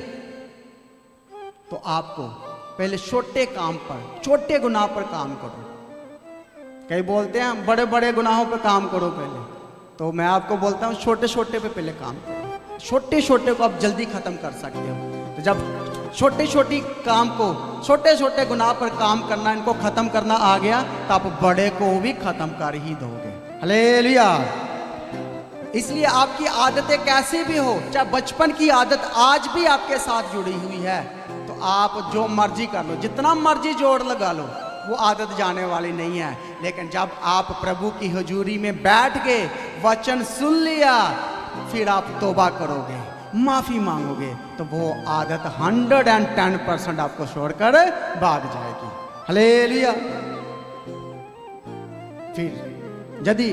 तो आपको पहले छोटे काम पर, छोटे गुनाह पर काम करो। कई बोलते हैं बड़े बड़े गुनाहों पर काम करो पहले, तो मैं आपको बोलता हूँ छोटे छोटे पे पहले काम करो। छोटे छोटे को आप जल्दी खत्म कर सकते हो। तो जब छोटे छोटी काम को, छोटे छोटे गुनाह पर काम करना, इनको खत्म करना आ गया, तो आप बड़े को भी खत्म कर ही दोगे। हालेलुया। इसलिए आपकी आदतें कैसी भी हो, चाहे बचपन की आदत आज भी आपके साथ जुड़ी हुई है, तो आप जो मर्जी कर लो, जितना मर्जी जोड़ लगा लो, वो आदत जाने वाली नहीं है। लेकिन जब आप प्रभु की हुजूरी में बैठ के वचन सुन लिया, फिर आप तौबा करोगे, माफी मांगोगे, तो वो आदत 110% आपको छोड़कर भाग जाएगी। हालेलुया। फिर यदि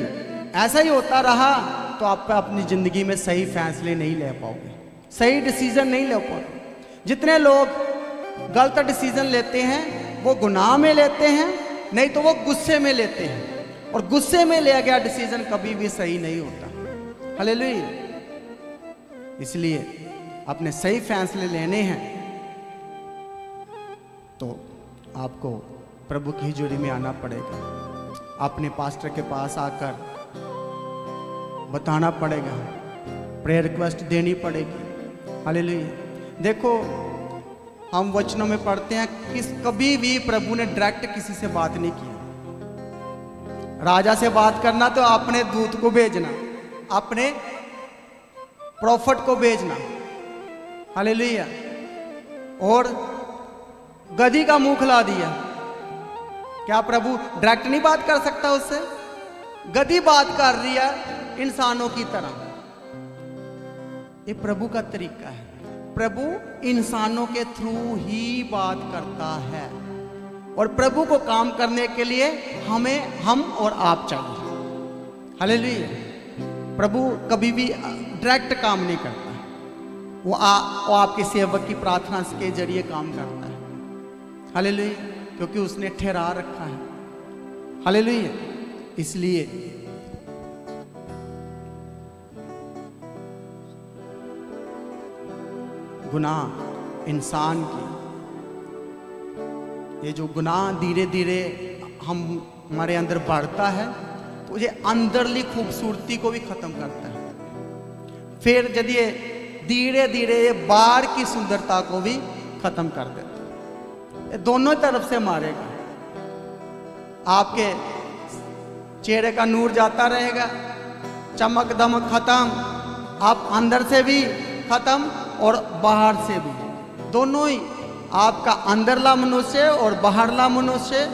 ऐसा ही होता रहा तो आप अपनी जिंदगी में सही फैसले नहीं ले पाओगे, सही डिसीजन नहीं ले पाओगे। जितने लोग गलत डिसीजन लेते हैं वो गुनाह में लेते हैं, नहीं तो वो गुस्से में लेते हैं, और गुस्से में लिया गया डिसीजन कभी भी सही नहीं होता। हालेलुया। इसलिए अपने सही फैसले लेने हैं तो आपको प्रभु की हुजूरी में आना पड़ेगा, अपने पास्टर के पास आकर बताना पड़ेगा, प्रेयर रिक्वेस्ट देनी पड़ेगी। हालेलुया। देखो हम वचनों में पढ़ते हैं कि कभी भी प्रभु ने डायरेक्ट किसी से बात नहीं किया। राजा से बात करना तो अपने दूत को भेजना, अपने प्रॉफिट को भेजना। हालेलुया। और गधी का मुंह खुला दिया। क्या प्रभु डायरेक्ट नहीं बात कर सकता उससे? गधी बात कर रही है इंसानों की तरह। ये प्रभु का तरीका है। प्रभु इंसानों के थ्रू ही बात करता है, और प्रभु को काम करने के लिए हमें हम और आप चाहिए। हालेलुया। प्रभु कभी भी डायरेक्ट काम नहीं करता, वो आपके सेवक की प्रार्थना के जरिए काम करता है। हालेलुया। क्योंकि उसने ठहरा रखा है। हालेलुया। इसलिए गुनाह इंसान की, ये जो गुनाह धीरे धीरे हमारे अंदर बढ़ता है तो ये अंदरली खूबसूरती को भी खत्म करता है। फिर यदि ये धीरे धीरे ये बाहर की सुंदरता को भी खत्म कर देता है। ये दोनों तरफ से मारेगा। आपके चेहरे का नूर जाता रहेगा, चमक दमक खत्म, आप अंदर से भी खत्म और बाहर से भी, दोनों ही आपका अंदरला मनुष्य और बाहरला मनुष्य,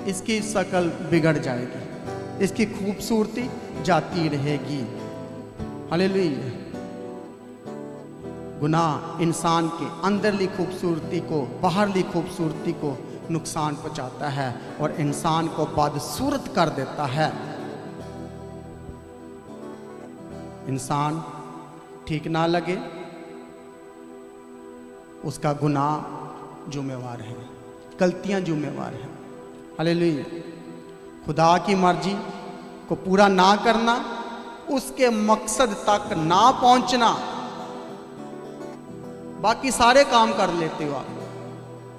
इसकी शक्ल बिगड़ जाएगी, इसकी खूबसूरती जाती रहेगी। हालेलुया। गुनाह इंसान के अंदरली खूबसूरती को, बाहरली खूबसूरती को नुकसान पहुंचाता है और इंसान को बदसूरत कर देता है। इंसान ठीक ना लगे, उसका गुनाह जुम्मेवार है, गलतियां जुम्मेवार हैं। हालेलुया। खुदा की मर्जी को पूरा ना करना, उसके मकसद तक ना पहुंचना, बाकी सारे काम कर लेते हो आप,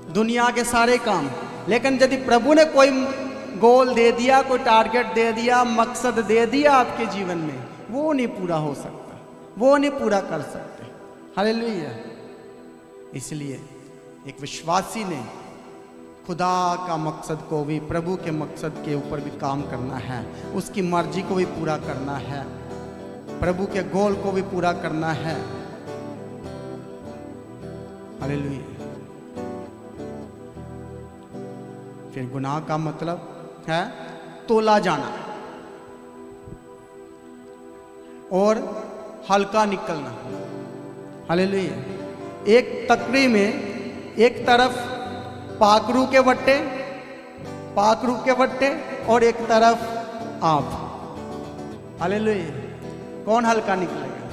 दुनिया के सारे काम, लेकिन यदि प्रभु ने कोई गोल दे दिया, कोई टारगेट दे दिया, मकसद दे दिया आपके जीवन में, वो नहीं पूरा हो सकता, वो नहीं पूरा कर सकते। हालेलुया। इसलिए एक विश्वासी ने खुदा का मकसद को भी, प्रभु के मकसद के ऊपर भी काम करना है, उसकी मर्जी को भी पूरा करना है, प्रभु के गोल को भी पूरा करना है। हालेलुया। फिर गुनाह का मतलब है तोला जाना और हल्का निकलना। हालेलुया। एक तकड़ी में एक तरफ पाखरू के वट्टे और एक तरफ आप। हालेलुया। कौन हल्का निकलेगा?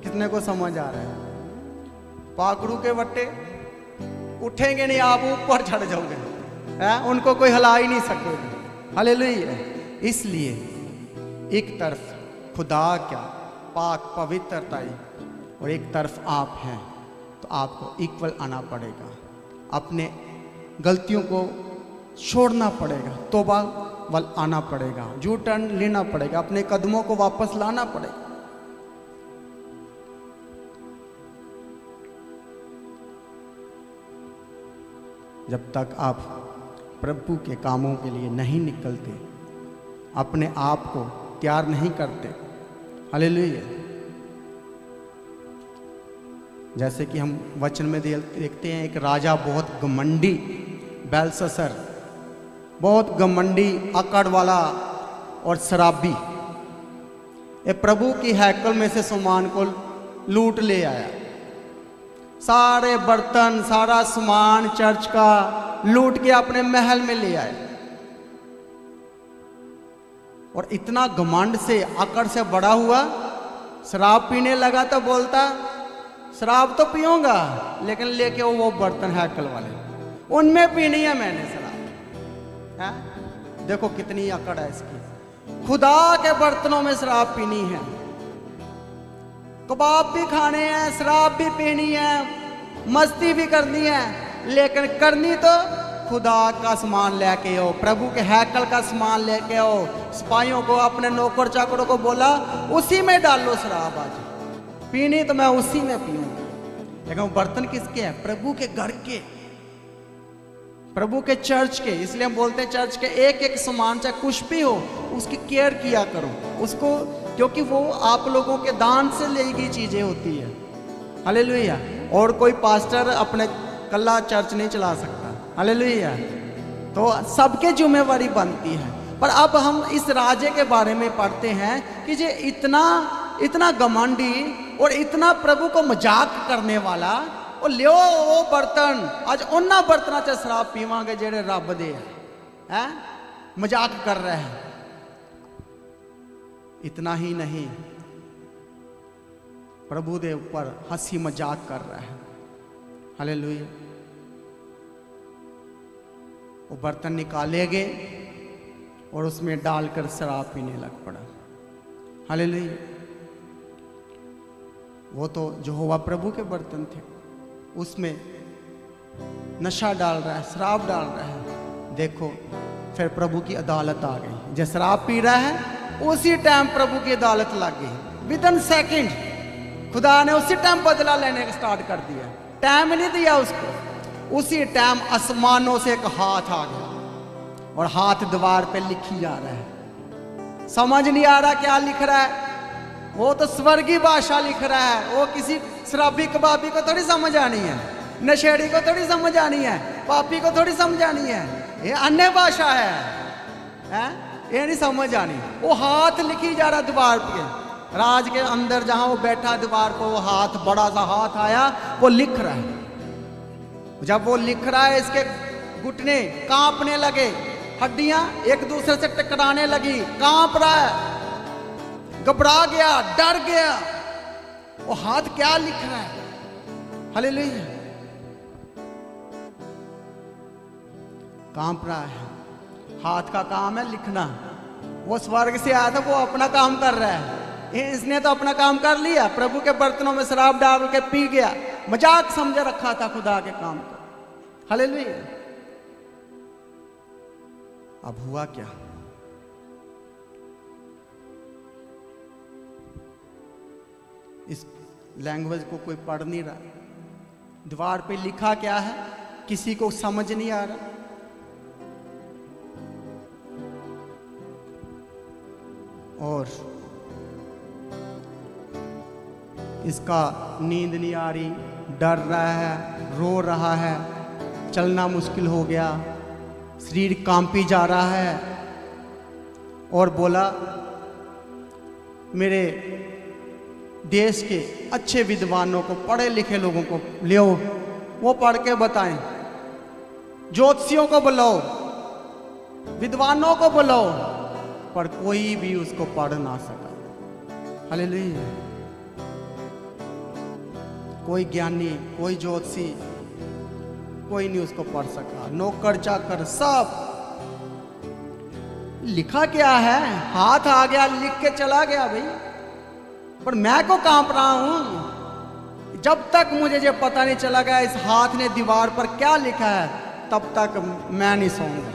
कितने को समझ आ रहा है? पाखरू के वट्टे उठेंगे नहीं, आप ऊपर चढ़ जाओगे, उनको कोई हिला ही नहीं सकेगा। हालेलुया। इसलिए एक तरफ खुदा क्या पाक पवित्रता और एक तरफ आप हैं, तो आपको इक्वल आना पड़ेगा, अपने गलतियों को छोड़ना पड़ेगा, तौबा वल आना पड़ेगा, यू टर्न लेना पड़ेगा, अपने कदमों को वापस लाना पड़ेगा। जब तक आप प्रभु के कामों के लिए नहीं निकलते, अपने आप को तैयार नहीं करते। हालेलुया। जैसे कि हम वचन में देखते हैं, एक राजा बहुत घमंडी, बेलशस्सर, बहुत घमंडी, अकड़ वाला और शराबी, ये प्रभु की हैकल में से सामान को लूट ले आया। सारे बर्तन, सारा सामान चर्च का लूट के अपने महल में ले आए और इतना घमंड से, अकड़ से बड़ा हुआ, शराब पीने लगा तो बोलता शराब तो पीऊंगा, लेकिन लेके वो बर्तन हैकल वाले, उनमें पीनी है मैंने शराब। है? देखो कितनी अकड़ है इसकी। खुदा के बर्तनों में शराब पीनी है, कबाब भी खाने हैं, शराब भी पीनी है, मस्ती भी करनी है, लेकिन करनी तो खुदा का सामान लेके आओ, प्रभु के हैकल का सामान लेके आओ। सिपाहियों को, अपने नौकर चाकरों को बोला उसी में डालो शराब, आज पीनी तो मैं उसी में पीऊंगा। लेकिन वो बर्तन किसके हैं? प्रभु के घर के, प्रभु के चर्च के। इसलिए हम बोलते हैं चर्च के एक एक सामान, चाहे कुछ भी हो, उसकी केयर किया करो उसको, क्योंकि वो आप लोगों के दान से ली गई चीजें होती है। हालेलुया। और कोई पास्टर अपने कल्ला चर्च नहीं चला सकता। हालेलुया। तो सबके जिम्मेवारी बनती है। पर अब हम इस राजे के बारे में पढ़ते हैं कि जे इतना घमंडी और इतना प्रभु को मजाक करने वाला, और लियो वो बर्तन, आज उन्ना बर्तना च शराब पीवांगे जेड़े रब दे हैं, मजाक कर रहे हैं। इतना ही नहीं, प्रभु दे ऊपर हंसी मजाक कर रहा है। हालेलुया। वो बर्तन निकाले गए और उसमें डालकर शराब पीने लग पड़ा। हालेलुया। वो तो यहोवा प्रभु के बर्तन थे, उसमें नशा डाल रहा है, शराब डाल रहा है। देखो फिर प्रभु की अदालत आ गई। जब शराब पी रहा है, उसी टाइम प्रभु की अदालत लग गई। विदिन सेकंड खुदा ने उसी टाइम बदला लेने का स्टार्ट कर दिया। टाइम नहीं दिया उसको, उसी टाइम आसमानों से एक हाथ आ गया और हाथ दीवार पे लिखी जा रहा है। समझ नहीं आ रहा क्या लिख रहा है, वो तो स्वर्गीय भाषा लिख रहा है, वो किसी शराबी कबाबी को थोड़ी समझ आनी है। नशेड़ी को थोड़ी समझ आनी है, पापी को थोड़ी समझ आनी है, ये अन्य भाषा है? ये नहीं समझ आनी। वो हाथ लिखी जा रहा दीवार पे, राज के अंदर जहां वो बैठा दीवार पर, वो हाथ, बड़ा सा हाथ आया, वो लिख रहा है। जब वो लिख रहा है, इसके घुटने कांपने लगे, हड्डियां एक दूसरे से टकराने लगी, कांप रहा है, घबरा गया, डर गया। वो हाथ क्या लिख रहा है? हालेलुया। कांप रहा है, हाथ का काम है लिखना। वो स्वर्ग से आया था, वो अपना काम कर रहा है। इसने तो अपना काम कर लिया, प्रभु के बर्तनों में शराब डाल के पी गया, मजाक समझ रखा था खुदा के काम को। हालेलुया। अब हुआ क्या? इस लैंग्वेज को कोई पढ़ नहीं रहा, दीवार पे लिखा क्या है किसी को समझ नहीं आ रहा। और इसका नींद नहीं आ रही, डर रहा है, रो रहा है, चलना मुश्किल हो गया, शरीर कांपी जा रहा है। और बोला, मेरे देश के अच्छे विद्वानों को, पढ़े लिखे लोगों को लियो, वो पढ़ के बताएं, ज्योतिषियों को बुलाओ, विद्वानों को बुलाओ, पर कोई भी उसको पढ़ ना सका। हालेलुया। कोई ज्ञानी, कोई ज्योतिषी, कोई नहीं उसको पढ़ सका। नौकर चाकर सब। लिखा क्या है? हाथ आ गया, लिख के चला गया भाई, पर मैं को कांप रहा हूं। जब तक मुझे ये पता नहीं चला गया इस हाथ ने दीवार पर क्या लिखा है, तब तक मैं नहीं सोऊंगा।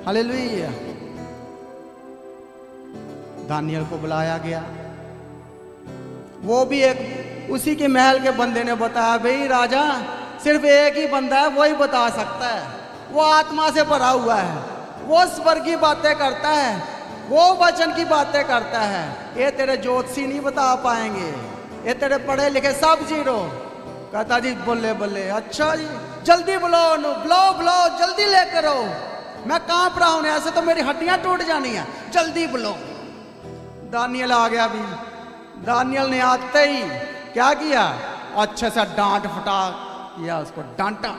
हालेलुया। दानियल को बुलाया गया, वो भी एक उसी के महल के बंदे ने बताया, भाई राजा, सिर्फ एक ही बंदा है, वही बता सकता है, वो आत्मा से भरा हुआ है, वो स्वर्ग की बातें करता है, वो वचन की बातें करता है। ये तेरे ज्योतिषी नहीं बता पाएंगे, ये तेरे पढ़े लिखे सब जीरो। कहता जी बोले बोले, अच्छा जी जल्दी बुलाओ, बुलाओ बुलाओ, जल्दी लेकर आओ, मैं कांप रहा हूं, ऐसे तो मेरी हड्डियां टूट जानी है, जल्दी बुलाओ। दानियल आ गया भी। दानियल ने आते ही क्या किया? अच्छे से डांट फटा किया, उसको डांटा,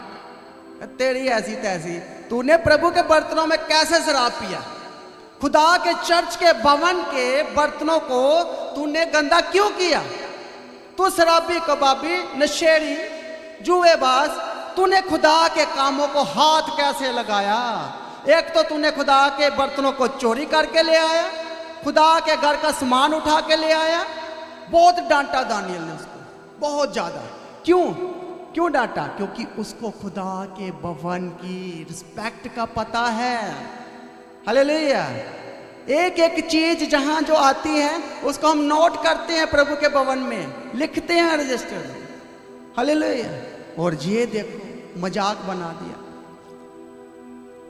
तेरी ऐसी तैसी, तूने प्रभु के बर्तनों में कैसे शराब पिया? खुदा के चर्च के भवन के बर्तनों को तूने गंदा क्यों किया? तू शराबी, कबाबी, नशेड़ी, जुएबाज, तूने खुदा के कामों को हाथ कैसे लगाया? एक तो तूने खुदा के बर्तनों को चोरी करके ले आया, खुदा के घर का सामान उठा के ले आया। बहुत डांटा दानियल ने उसको, बहुत ज्यादा। क्यों डांटा? क्योंकि उसको खुदा के भवन की रिस्पेक्ट का पता है। हालेलुया। एक एक चीज जहां जो आती है उसको हम नोट करते हैं, प्रभु के भवन में लिखते हैं रजिस्टर में। हालेलुया। और ये देखो मजाक बना दिया,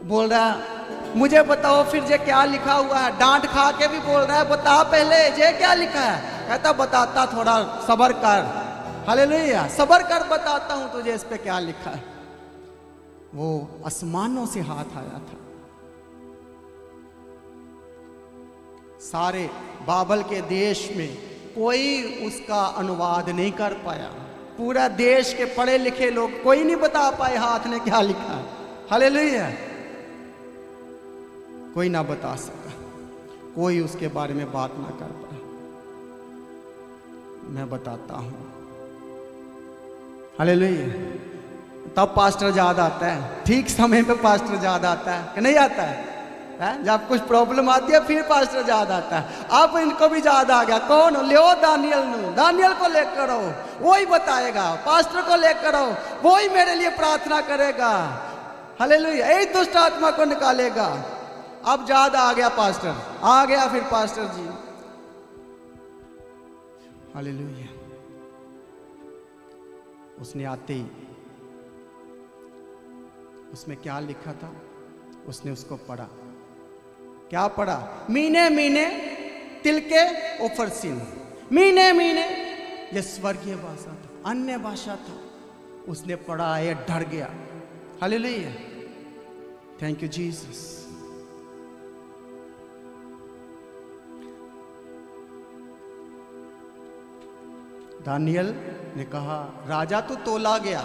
बोल रहा मुझे बताओ फिर ये क्या लिखा हुआ है। डांट खा के भी बोल रहा है, बता पहले ये क्या लिखा है। कहता बताता, थोड़ा सब्र कर। हालेलुया। सब्र कर, बताता हूं तुझे इस पे क्या लिखा है। वो आसमानों से हाथ आया था। सारे बाबल के देश में कोई उसका अनुवाद नहीं कर पाया। पूरा देश के पढ़े लिखे लोग कोई नहीं बता पाए हाथ ने क्या लिखा है। हालेलुया। कोई ना बता सका, कोई उसके बारे में बात ना कर पाया। मैं बताता हूं। हालेलुया। तब पास्टर याद आता है, ठीक समय पे पास्टर याद आता है कि नहीं आता है? जब कुछ प्रॉब्लम आती है फिर पास्टर याद आता है। अब इनको भी याद आ गया। कौन? ले दानियल नु, दानियल को लेकर आओ, वही बताएगा। पास्टर को लेकर आओ, वही मेरे लिए प्रार्थना करेगा। हालेलुया। एक दुष्ट आत्मा को निकालेगा। अब याद आ गया पास्टर, आ गया फिर पास्टर जी। हालेलुया। उसने आते ही उसमें क्या लिखा था उसने उसको पढ़ा। क्या पढ़ा? मीने मीने तिलके ओफरसिन। मीने मीने, यह स्वर्गीय भाषा था, अन्य भाषा था। उसने पढ़ा, ये डर गया। Hallelujah, thank you Jesus. Daniel ने कहा, राजा तू तोला गया,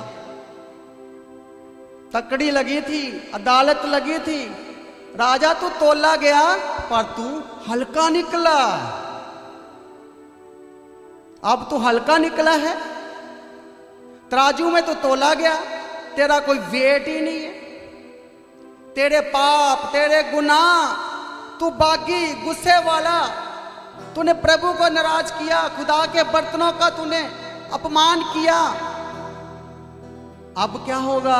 तकड़ी लगी थी, अदालत लगी थी, राजा तू तोला गया पर तू हल्का निकला। अब तू हल्का निकला है, तराजू में तो तोला गया, तेरा कोई वेट ही नहीं है। तेरे पाप, तेरे गुनाह, तू बागी, गुस्से वाला, तूने प्रभु को नाराज किया, खुदा के बर्तनों का तूने अपमान किया। अब क्या होगा?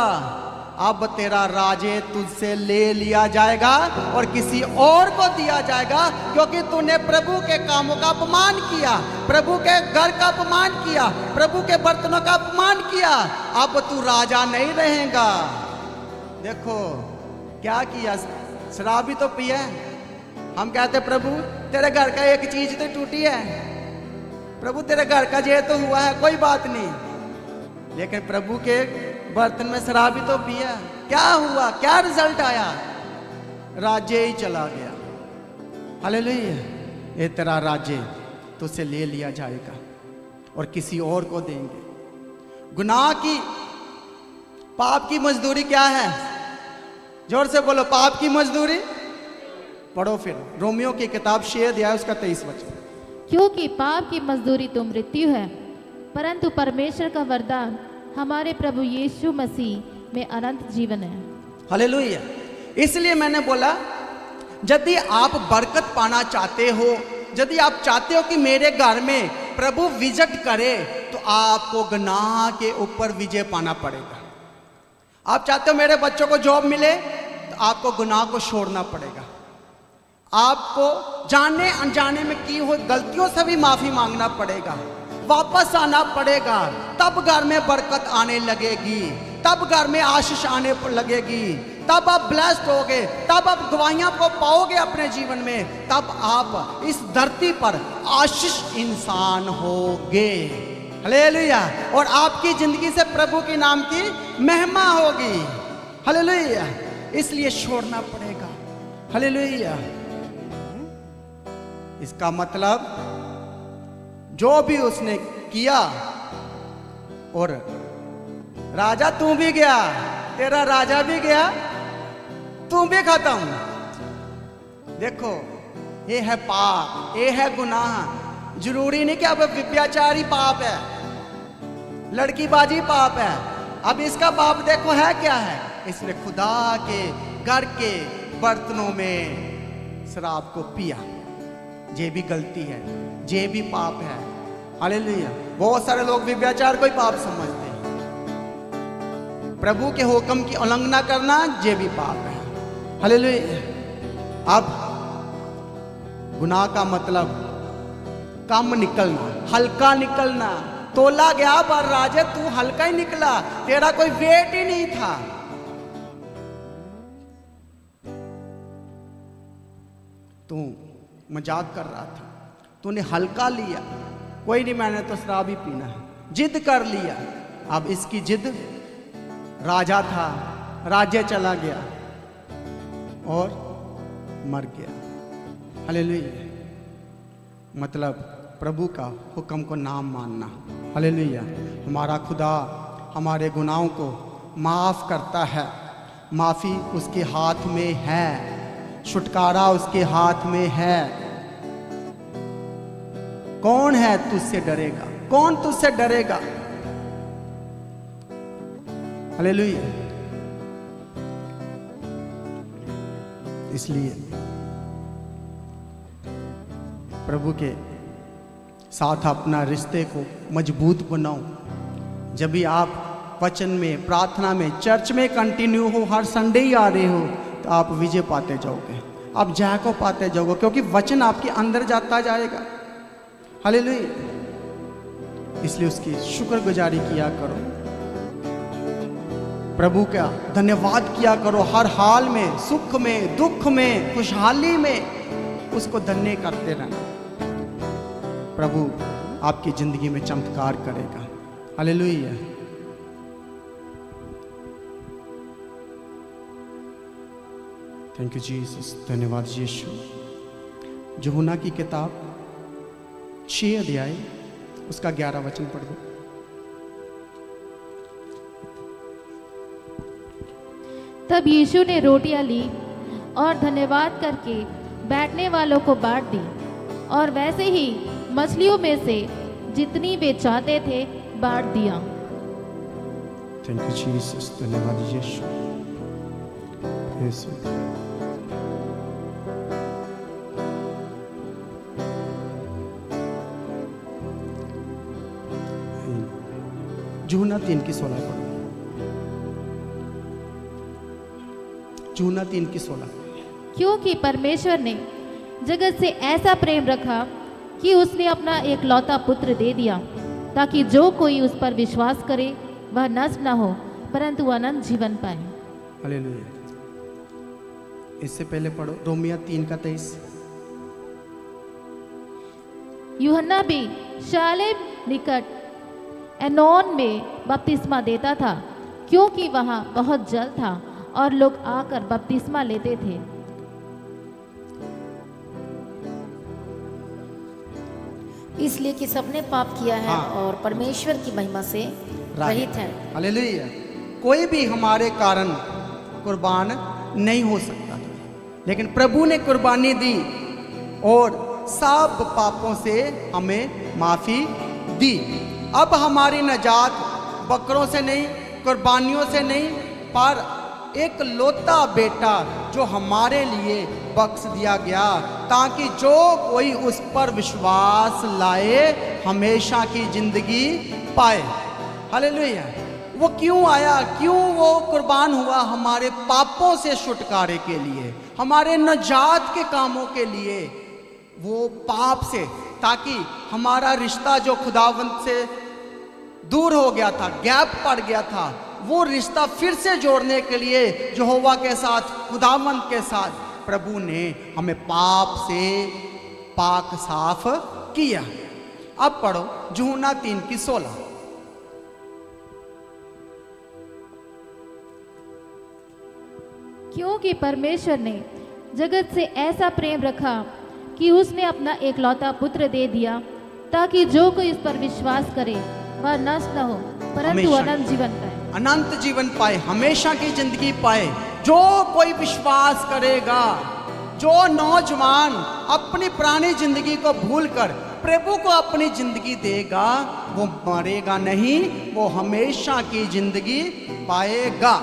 अब तेरा राज्य तुझसे ले लिया जाएगा और किसी और को दिया जाएगा, क्योंकि तूने प्रभु के कामों का अपमान किया, प्रभु के घर का अपमान किया, प्रभु के बर्तनों का अपमान किया। अब तू राजा नहीं रहेगा। देखो क्या किया, शराब भी तो पिया। हम कहते प्रभु तेरे घर का एक चीज तो टूटी है, प्रभु तेरे घर का ये तो हुआ है, कोई बात नहीं, लेकिन प्रभु के बर्तन में शराब भी तो पिया। क्या हुआ, क्या रिजल्ट आया? राज्य ही चला गया। हालेलुया, ये तेरा राज्य तुझसे ले लिया जाएगा और किसी और को देंगे। गुनाह की, पाप की मजदूरी क्या है? जोर से बोलो, पाप की मजदूरी। पढ़ो फिर रोमियो की किताब 6 अध्याय उसका 23 वचन। क्योंकि पाप की मजदूरी तो मृत्यु है, परंतु परमेश्वर का वरदान हमारे प्रभु यीशु मसीह में अनंत जीवन है। हालेलुया। इसलिए मैंने बोला, यदि आप बरकत पाना चाहते हो, यदि आप चाहते हो कि मेरे घर में प्रभु विजिट करे, तो आपको गुनाह के ऊपर विजय पाना पड़ेगा। आप चाहते हो मेरे बच्चों को जॉब मिले, तो आपको गुनाह को छोड़ना पड़ेगा। आपको जाने अनजाने में की हुई गलतियों से भी माफी मांगना पड़ेगा, वापस आना पड़ेगा। तब घर में बरकत आने लगेगी, तब घर में आशीष आने लगेगी, तब आप ब्लेस्ड होगे, तब आप गवाहियां को पाओगे अपने जीवन में, तब आप इस धरती पर आशीष इंसान होगे। हालेलुया। और आपकी जिंदगी से प्रभु के नाम की महिमा होगी। हालेलुया। इसलिए छोड़ना पड़ेगा। हालेलुया। इसका मतलब जो भी उसने किया, और राजा तू भी गया, तेरा राजा भी गया, तू भी खत्म। देखो ये है पाप, ये है गुनाह। जरूरी नहीं कि अब व्यभिचारी पाप है, लड़कीबाजी पाप है। अब इसका पाप देखो है क्या है, इसने खुदा के घर के बर्तनों में शराब को पिया। ये भी गलती है, ये भी पाप है। हालेलुया। बहुत सारे लोग व्यभिचार को ही पाप समझते हैं। प्रभु के हुक्म की उल्लंघना करना ये भी पाप है। हालेलुया। अब गुनाह का मतलब कम निकलना, हल्का निकलना। तोला गया पर राजे तू हल्का ही निकला, तेरा कोई वेट ही नहीं था। तू मजाक कर रहा था, तूने हल्का लिया, कोई नहीं मैंने तो शराब ही पीना है, जिद कर लिया। अब इसकी जिद, राजा था, राज्य चला गया और मर गया। हालेलुया। मतलब प्रभु का हुक्म को नाम मानना। हालेलुया। हमारा खुदा हमारे गुनाहों को माफ करता है, माफी उसके हाथ में है, छुटकारा उसके हाथ में है। कौन है तुझसे डरेगा? कौन तुझसे डरेगा? हालेलुया। इसलिए प्रभु के साथ अपना रिश्ते को मजबूत बनाओ। जब भी आप वचन में, प्रार्थना में, चर्च में कंटिन्यू हो, हर संडे ही आ रहे हो, तो आप विजय पाते जाओगे, आप जय को पाते जाओगे, क्योंकि वचन आपके अंदर जाता जाएगा। हालेलुया। इसलिए उसकी शुक्रगुजारी किया करो, प्रभु का धन्यवाद किया करो। हर हाल में, सुख में, दुख में, खुशहाली में उसको धन्य करते रहना। प्रभु आपकी जिंदगी में चमत्कार करेगा। हालेलुया। थैंक यू जीसस, धन्यवाद यीशु। यूहन्ना की किताब 6 अध्याय उसका 11 वचन पढ़ दो। तब यीशु ने रोटियां ली और धन्यवाद करके बैठने वालों को बांट दी, और वैसे ही मछलियों में से जितनी वे चाहते थे बांट दिया। थैंक यू जीसस, धन्यवाद यीशु। यीशु यूहन्ना 3:16 पढ़ो। यूहन्ना 3:16। क्योंकि परमेश्वर ने जगत से ऐसा प्रेम रखा कि उसने अपना एक लौता पुत्र दे दिया, ताकि जो कोई उस पर विश्वास करे वह नष्ट न हो परंतु अनंत जीवन पाए। हालेलुया। इससे पहले पढ़ो रोमिया 3:23। यूहन्ना भी शालेम निकट एनोन में बपतिस्मा देता था, क्योंकि वहाँ बहुत जल था और लोग आकर बपतिस्मा लेते थे। इसलिए कि सबने पाप किया है हाँ। और परमेश्वर की महिमा से रहित है। हालेलुया। कोई भी हमारे कारण कुर्बान नहीं हो सकता था, लेकिन प्रभु ने कुर्बानी दी और सब पापों से हमें माफी दी। अब हमारी नजात बकरों से नहीं, कुर्बानियों से नहीं, पर एक लौता बेटा जो हमारे लिए बख्श दिया गया, ताकि जो कोई उस पर विश्वास लाए हमेशा की जिंदगी पाए। हालेलुया। वो क्यों आया, क्यों वो कुर्बान हुआ? हमारे पापों से छुटकारे के लिए, हमारे नजात के कामों के लिए, वो पाप से, ताकि हमारा रिश्ता जो खुदावंत से दूर हो गया था, गैप पड़ गया था, वो रिश्ता फिर से जोड़ने के लिए यहोवा के साथ, खुदावंत के साथ प्रभु ने हमें पाप से पाक साफ किया। अब पढ़ो यूहन्ना 3:16। क्योंकि परमेश्वर ने जगत से ऐसा प्रेम रखा कि उसने अपना एकलौता पुत्र दे दिया, ताकि जो कोई इस पर विश्वास करे वह नष्ट न हो परंतु हमेशा अनंत जीवन पाए। अनंत जीवन पाए, हमेशा की जिंदगी पाए। जो कोई विश्वास करेगा, जो नौजवान अपनी पुरानी जिंदगी को भूलकर प्रभु को अपनी जिंदगी देगा, वो मरेगा नहीं, वो हमेशा की जिंदगी पाएगा।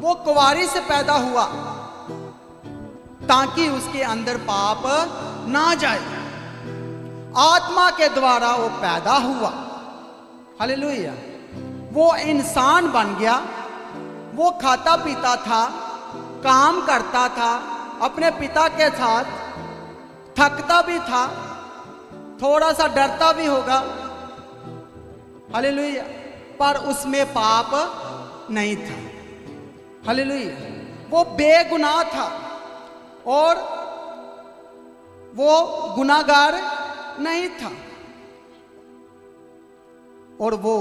वो कुंवारी से पैदा हुआ ताकि उसके अंदर पाप ना जाए। आत्मा के द्वारा वो पैदा हुआ। हालेलुया। वो इंसान बन गया। वो खाता पीता था, काम करता था अपने पिता के साथ, थकता भी था, थोड़ा सा डरता भी होगा। हालेलुया। पर उसमें पाप नहीं था। हालेलुया। वो बेगुनाह था और वो गुनाहगार नहीं था, और वो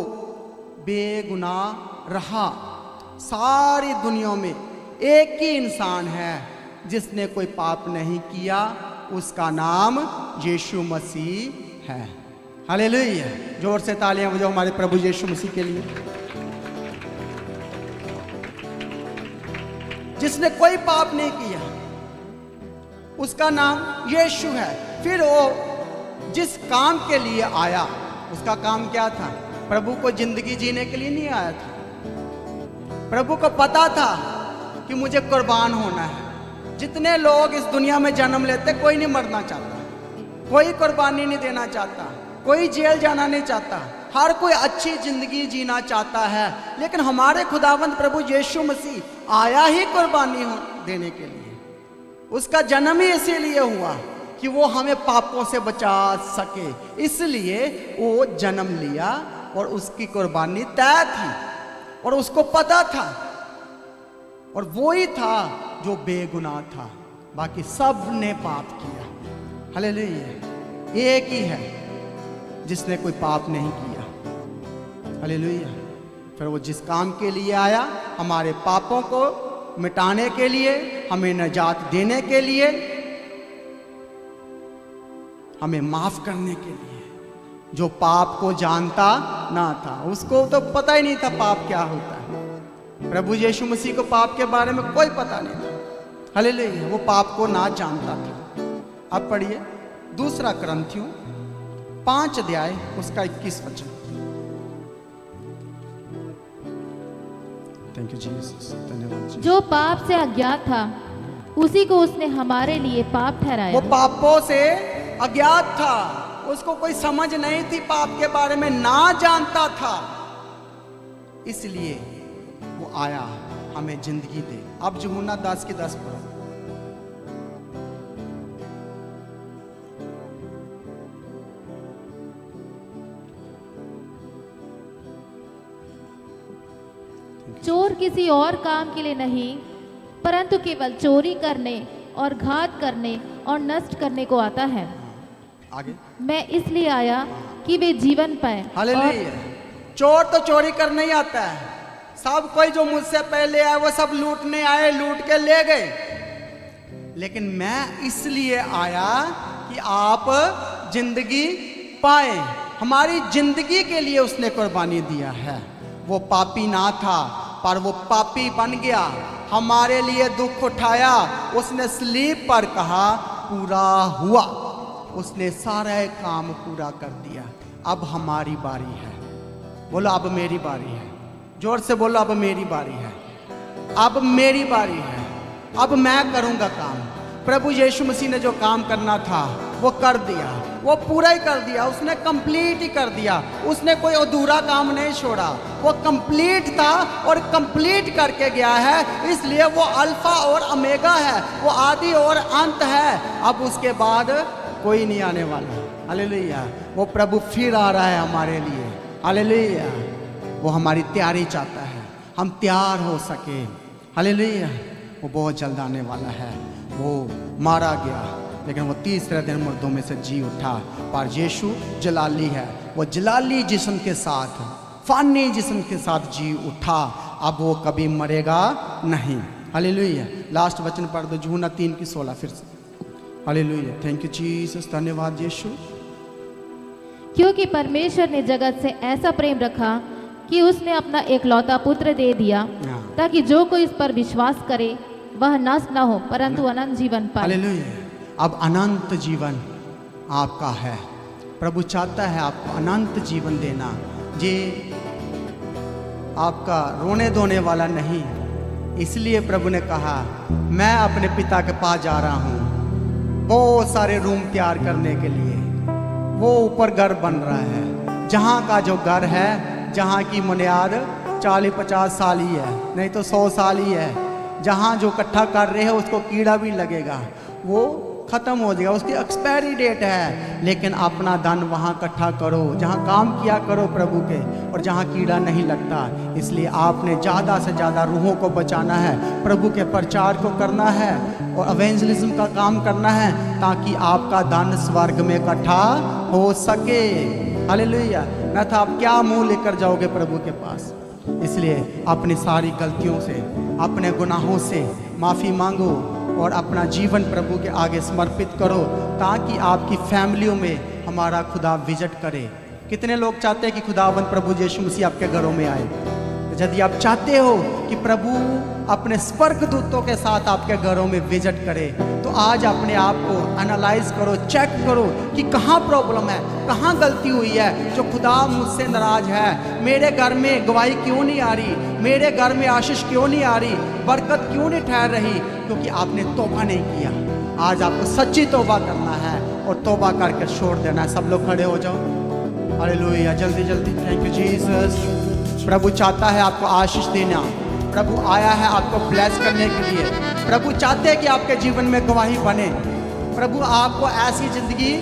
बेगुनाह रहा। सारी दुनिया में एक ही इंसान है जिसने कोई पाप नहीं किया, उसका नाम यीशु मसीह है। हालेलुया। जोर से तालियां बजाओ हमारे प्रभु यीशु मसीह के लिए, जिसने कोई पाप नहीं किया, उसका नाम यीशु है। फिर वो जिस काम के लिए आया, उसका काम क्या था? प्रभु को जिंदगी जीने के लिए नहीं आया था। प्रभु को पता था कि मुझे कुर्बान होना है। जितने लोग इस दुनिया में जन्म लेते, कोई नहीं मरना चाहता, कोई कुर्बानी नहीं देना चाहता, कोई जेल जाना नहीं चाहता, हर कोई अच्छी जिंदगी जीना चाहता है। लेकिन हमारे खुदावंत प्रभु यीशु मसीह आया ही कुर्बानी देने के लिए। उसका जन्म ही इसीलिए हुआ कि वो हमें पापों से बचा सके, इसलिए वो जन्म लिया और उसकी कुर्बानी तय थी और उसको पता था, और वो ही था जो बेगुनाह था। बाकी सब ने पाप किया। हालेलुया। एक ही है जिसने कोई पाप नहीं किया। हालेलुया। फिर वो जिस काम के लिए आया, हमारे पापों को मिटाने के लिए, हमें निजात देने के लिए, हमें माफ करने के लिए। जो पाप को जानता ना था, उसको तो पता ही नहीं था पाप क्या होता है। प्रभु यीशु मसीह को पाप के बारे में कोई पता नहीं था। हालेलुया, वो पाप को ना जानता था। अब पढ़िए दूसरा कुरिन्थियों 5 अध्याय उसका 21 वचन। थैंक यू जीसस, धन्यवाद जी। जो पाप से अज्ञात था उसी को उसने हमारे लिए पाप ठहराया। वो पापों से अज्ञात था, उसको कोई समझ नहीं थी, पाप के बारे में ना जानता था, इसलिए वो आया हमें जिंदगी दे। अब यूहन्ना 10 की 10 पढ़ो। चोर किसी और काम के लिए नहीं, परंतु केवल चोरी करने और घात करने और नष्ट करने को आता है। आगे, मैं इसलिए आया कि वे जीवन पाए। हालेलुया। चोर तो चोरी करने ही आता है। सब कोई जो मुझसे पहले आए वो सब लूटने आए, लूट के ले गए, लेकिन मैं इसलिए आया कि आप जिंदगी पाए। हमारी जिंदगी के लिए उसने कुर्बानी दिया है। वो पापी ना था, पर वो पापी बन गया, हमारे लिए दुख उठाया। उसने स्लीप पर कहा पूरा हुआ, उसने सारा काम पूरा कर दिया। अब हमारी बारी है। बोलो अब मेरी बारी है। जोर से बोलो अब मेरी बारी है, अब मेरी बारी है, अब मैं करूंगा काम। प्रभु यीशु मसीह ने जो काम करना था वो कर दिया, वो पूरा ही कर दिया, उसने कंप्लीट ही कर दिया। उसने कोई अधूरा काम नहीं छोड़ा, वो कंप्लीट था और कंप्लीट करके गया है। इसलिए वो अल्फा और ओमेगा है, वो आदि और अंत है। अब उसके बाद कोई नहीं आने वाला। हालेलुया। वो प्रभु फिर आ रहा है हमारे लिए। हालेलुया। वो हमारी तैयारी चाहता है, हम तैयार हो सके। हालेलुया। वो बहुत जल्द आने वाला है। वो मारा गया, लेकिन वो तीसरे दिन मुर्दों में से जी उठा। पर यीशु जलाली है, वो जलाली जिस्म के साथ, फानी जिस्म के साथ जी उठा। अब वो कभी मरेगा नहीं। हालेलुया। लास्ट वचन पढ़ दो, यूहन्ना 3 की 16 फिर से। हालेलुया। थैंक यू जीसस, धन्यवाद यीशु। क्योंकि परमेश्वर ने जगत से ऐसा प्रेम रखा कि उसने अपना एकलौता पुत्र दे दिया, ताकि जो कोई इस पर विश्वास करे वह नष्ट न हो, परंतु अनंत जीवन पाए। हालेलुया। अब अनंत जीवन आपका है। प्रभु चाहता है आपको अनंत जीवन देना। ये आपका रोने धोने वाला नहीं। इसलिए प्रभु ने कहा मैं अपने पिता के पास जा रहा हूँ बहुत सारे रूम तैयार करने के लिए। वो ऊपर घर बन रहा है, जहाँ का जो घर है, जहाँ की बुनियाद 40-50 साल ही है, नहीं तो 100 साल ही है। जहाँ जो इकट्ठा कर रहे हैं उसको कीड़ा भी लगेगा, वो ख़त्म हो जाएगा, उसकी एक्सपायरी डेट है। लेकिन अपना धन वहाँ इकट्ठा करो, जहाँ काम किया करो प्रभु के, और जहाँ कीड़ा नहीं लगता। इसलिए आपने ज़्यादा से ज़्यादा रूहों को बचाना है, प्रभु के प्रचार को करना है और एवेंजलिज्म का काम करना है, ताकि आपका धन स्वर्ग में इकट्ठा हो सके। हालेलुया। न तो आप क्या मुंह लेकर जाओगे प्रभु के पास। इसलिए अपनी सारी गलतियों से, अपने गुनाहों से माफ़ी मांगो और अपना जीवन प्रभु के आगे समर्पित करो, ताकि आपकी फैमिलियों में हमारा खुदा विजिट करे। कितने लोग चाहते हैं कि खुदावंद प्रभु यीशु मसीह आपके घरों में आए? यदि आप चाहते हो कि प्रभु अपने स्वर्गदूतों के साथ आपके घरों में विजिट करे, तो आज अपने आप को एनालाइज करो, चेक करो कि कहाँ प्रॉब्लम है, कहाँ गलती हुई है, जो खुदा मुझसे नाराज है। मेरे घर में गवाही क्यों नहीं आ रही, मेरे घर में आशीष क्यों नहीं आ रही, बरकत क्यों नहीं ठहर रही? क्योंकि आपने तौबा नहीं किया। आज आपको सच्ची तौबा करना है और तौबा करके छोड़ देना है। सब लोग खड़े हो जाओ। हालेलुया। जल्दी जल्दी। Thank you Jesus. प्रभु चाहता है आपको आशीष देना। प्रभु आया है आपको ब्लेस करने के लिए। प्रभु चाहते हैं कि आपके जीवन में गवाही बने। प्रभु आपको ऐसी जिंदगी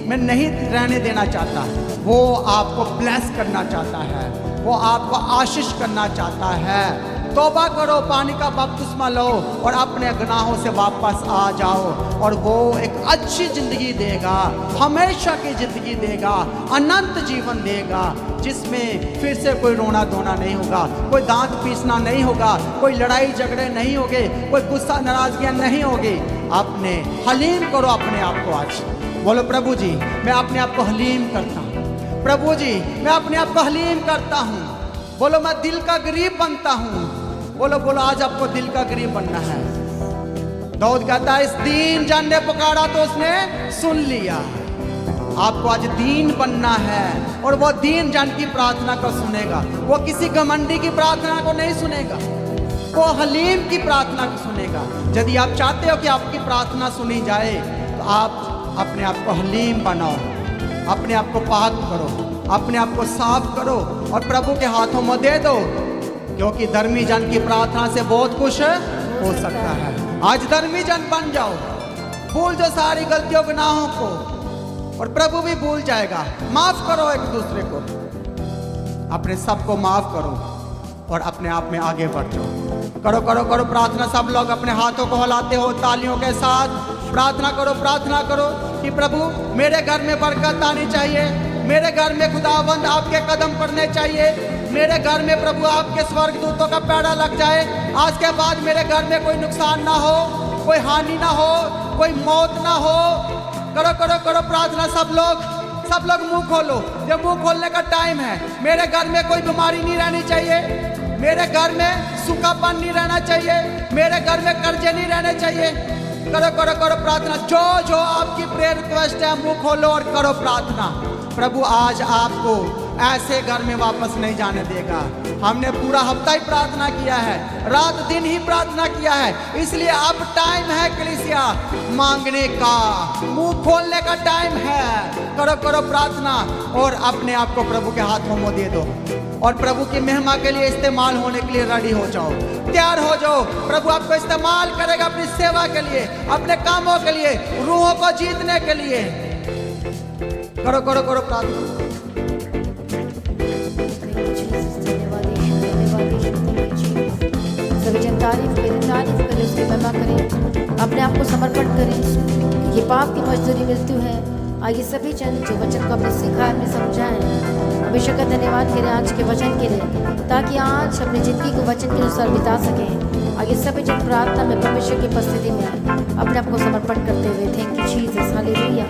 में नहीं रहने देना चाहता, वो आपको ब्लेस करना चाहता है, वो आपको आशीष करना चाहता है। तौबा करो, पानी का बपतिस्मा लो और अपने गुनाहों से वापस आ जाओ, और वो एक अच्छी जिंदगी देगा, हमेशा की जिंदगी देगा, अनंत जीवन देगा, जिसमें फिर से कोई रोना धोना नहीं होगा, कोई दांत पीसना नहीं होगा, कोई लड़ाई झगड़े नहीं होंगे, कोई गुस्सा नाराजगियां नहीं होगी। अपने हलीम करो अपने आप को आज। बोलो प्रभु जी मैं अपने आप को हलीम करता हूँ, प्रभु जी मैं अपने आप को हलीम करता हूँ। बोलो मैं दिल का गरीब बनता हूँ। बोलो बोलो आज आपको दिल का गरीब बनना है। दाऊद कहता है इस दीन जन ने पुकारा तो उसने सुन लिया। आपको आज दीन बनना है और वो दीन जन की प्रार्थना को सुनेगा। वो किसी घमंडी की प्रार्थना को नहीं सुनेगा, वो हलीम की प्रार्थना को सुनेगा। यदि आप चाहते हो कि आपकी प्रार्थना सुनी जाए तो आप अपने आप को हलीम बनाओ, अपने आप को पाक करो, अपने आप को साफ करो और प्रभु के हाथों में दे दो, क्योंकि धर्मी जन की प्रार्थना से बहुत कुछ हो सकता है। आज धर्मी जन बन जाओ, भूल जो सारी गलतियों गुनाहों को, और प्रभु भी भूल जाएगा। माफ करो एक दूसरे को, अपने सबको माफ करो और अपने आप में आगे बढ़ जाओ। करो करो करो प्रार्थना। सब लोग अपने हाथों को हिलाते हो तालियों के साथ प्रार्थना करो, प्रार्थना करो कि प्रभु मेरे घर में बरकत आनी चाहिए, मेरे घर में खुदावंद आपके कदम पड़ने चाहिए, मेरे घर में प्रभु आपके स्वर्गदूतों का पैड़ा लग जाए। आज के बाद मेरे घर में कोई नुकसान ना हो, कोई हानि ना हो, कोई मौत ना हो। करो करो करो प्रार्थना। सब लोग मुंह खोलो, ये मुंह खोलने का टाइम है। मेरे घर में कोई बीमारी नहीं रहनी चाहिए, मेरे घर में सूखापन नहीं रहना चाहिए, मेरे घर में कर्जे नहीं रहने चाहिए। करो करो करो प्रार्थना। जो आपकी प्रेयर रिक्वेस्ट है मुंह खोलो और करो प्रार्थना। प्रभु आज आपको ऐसे घर में वापस नहीं जाने देगा। हमने पूरा हफ्ता ही प्रार्थना किया है, रात दिन ही प्रार्थना किया है, इसलिए अब टाइम है कलीसिया मांगने का, मुंह खोलने का टाइम है। करो करो प्रार्थना और अपने आप को प्रभु के हाथों में दे दो और प्रभु की महिमा के लिए इस्तेमाल होने के लिए रेडी हो जाओ, तैयार हो जाओ। प्रभु आपको इस्तेमाल करेगा अपनी सेवा के लिए, अपने कामों के लिए, रूहों को जीतने के लिए। करो करो करो प्रार्थना। सभी जन तारीफ करें, उसकी महिमा करें, अपने आप को समर्पण करें। ये पाप की मजदूरी मृत्यु है। आइए सभी जन जो वचन को अपने सीखा है, अपने समझा है, हमेशा का धन्यवाद करें आज के वचन के लिए, ताकि आज अपनी जिंदगी को वचन के अनुसार बिता सकें। आइए सभी जन प्रार्थना में परमेश्वर की उपस्थिति में अपने आप को समर्पण करते हुए थैंक यू जीसस, हालेलुया।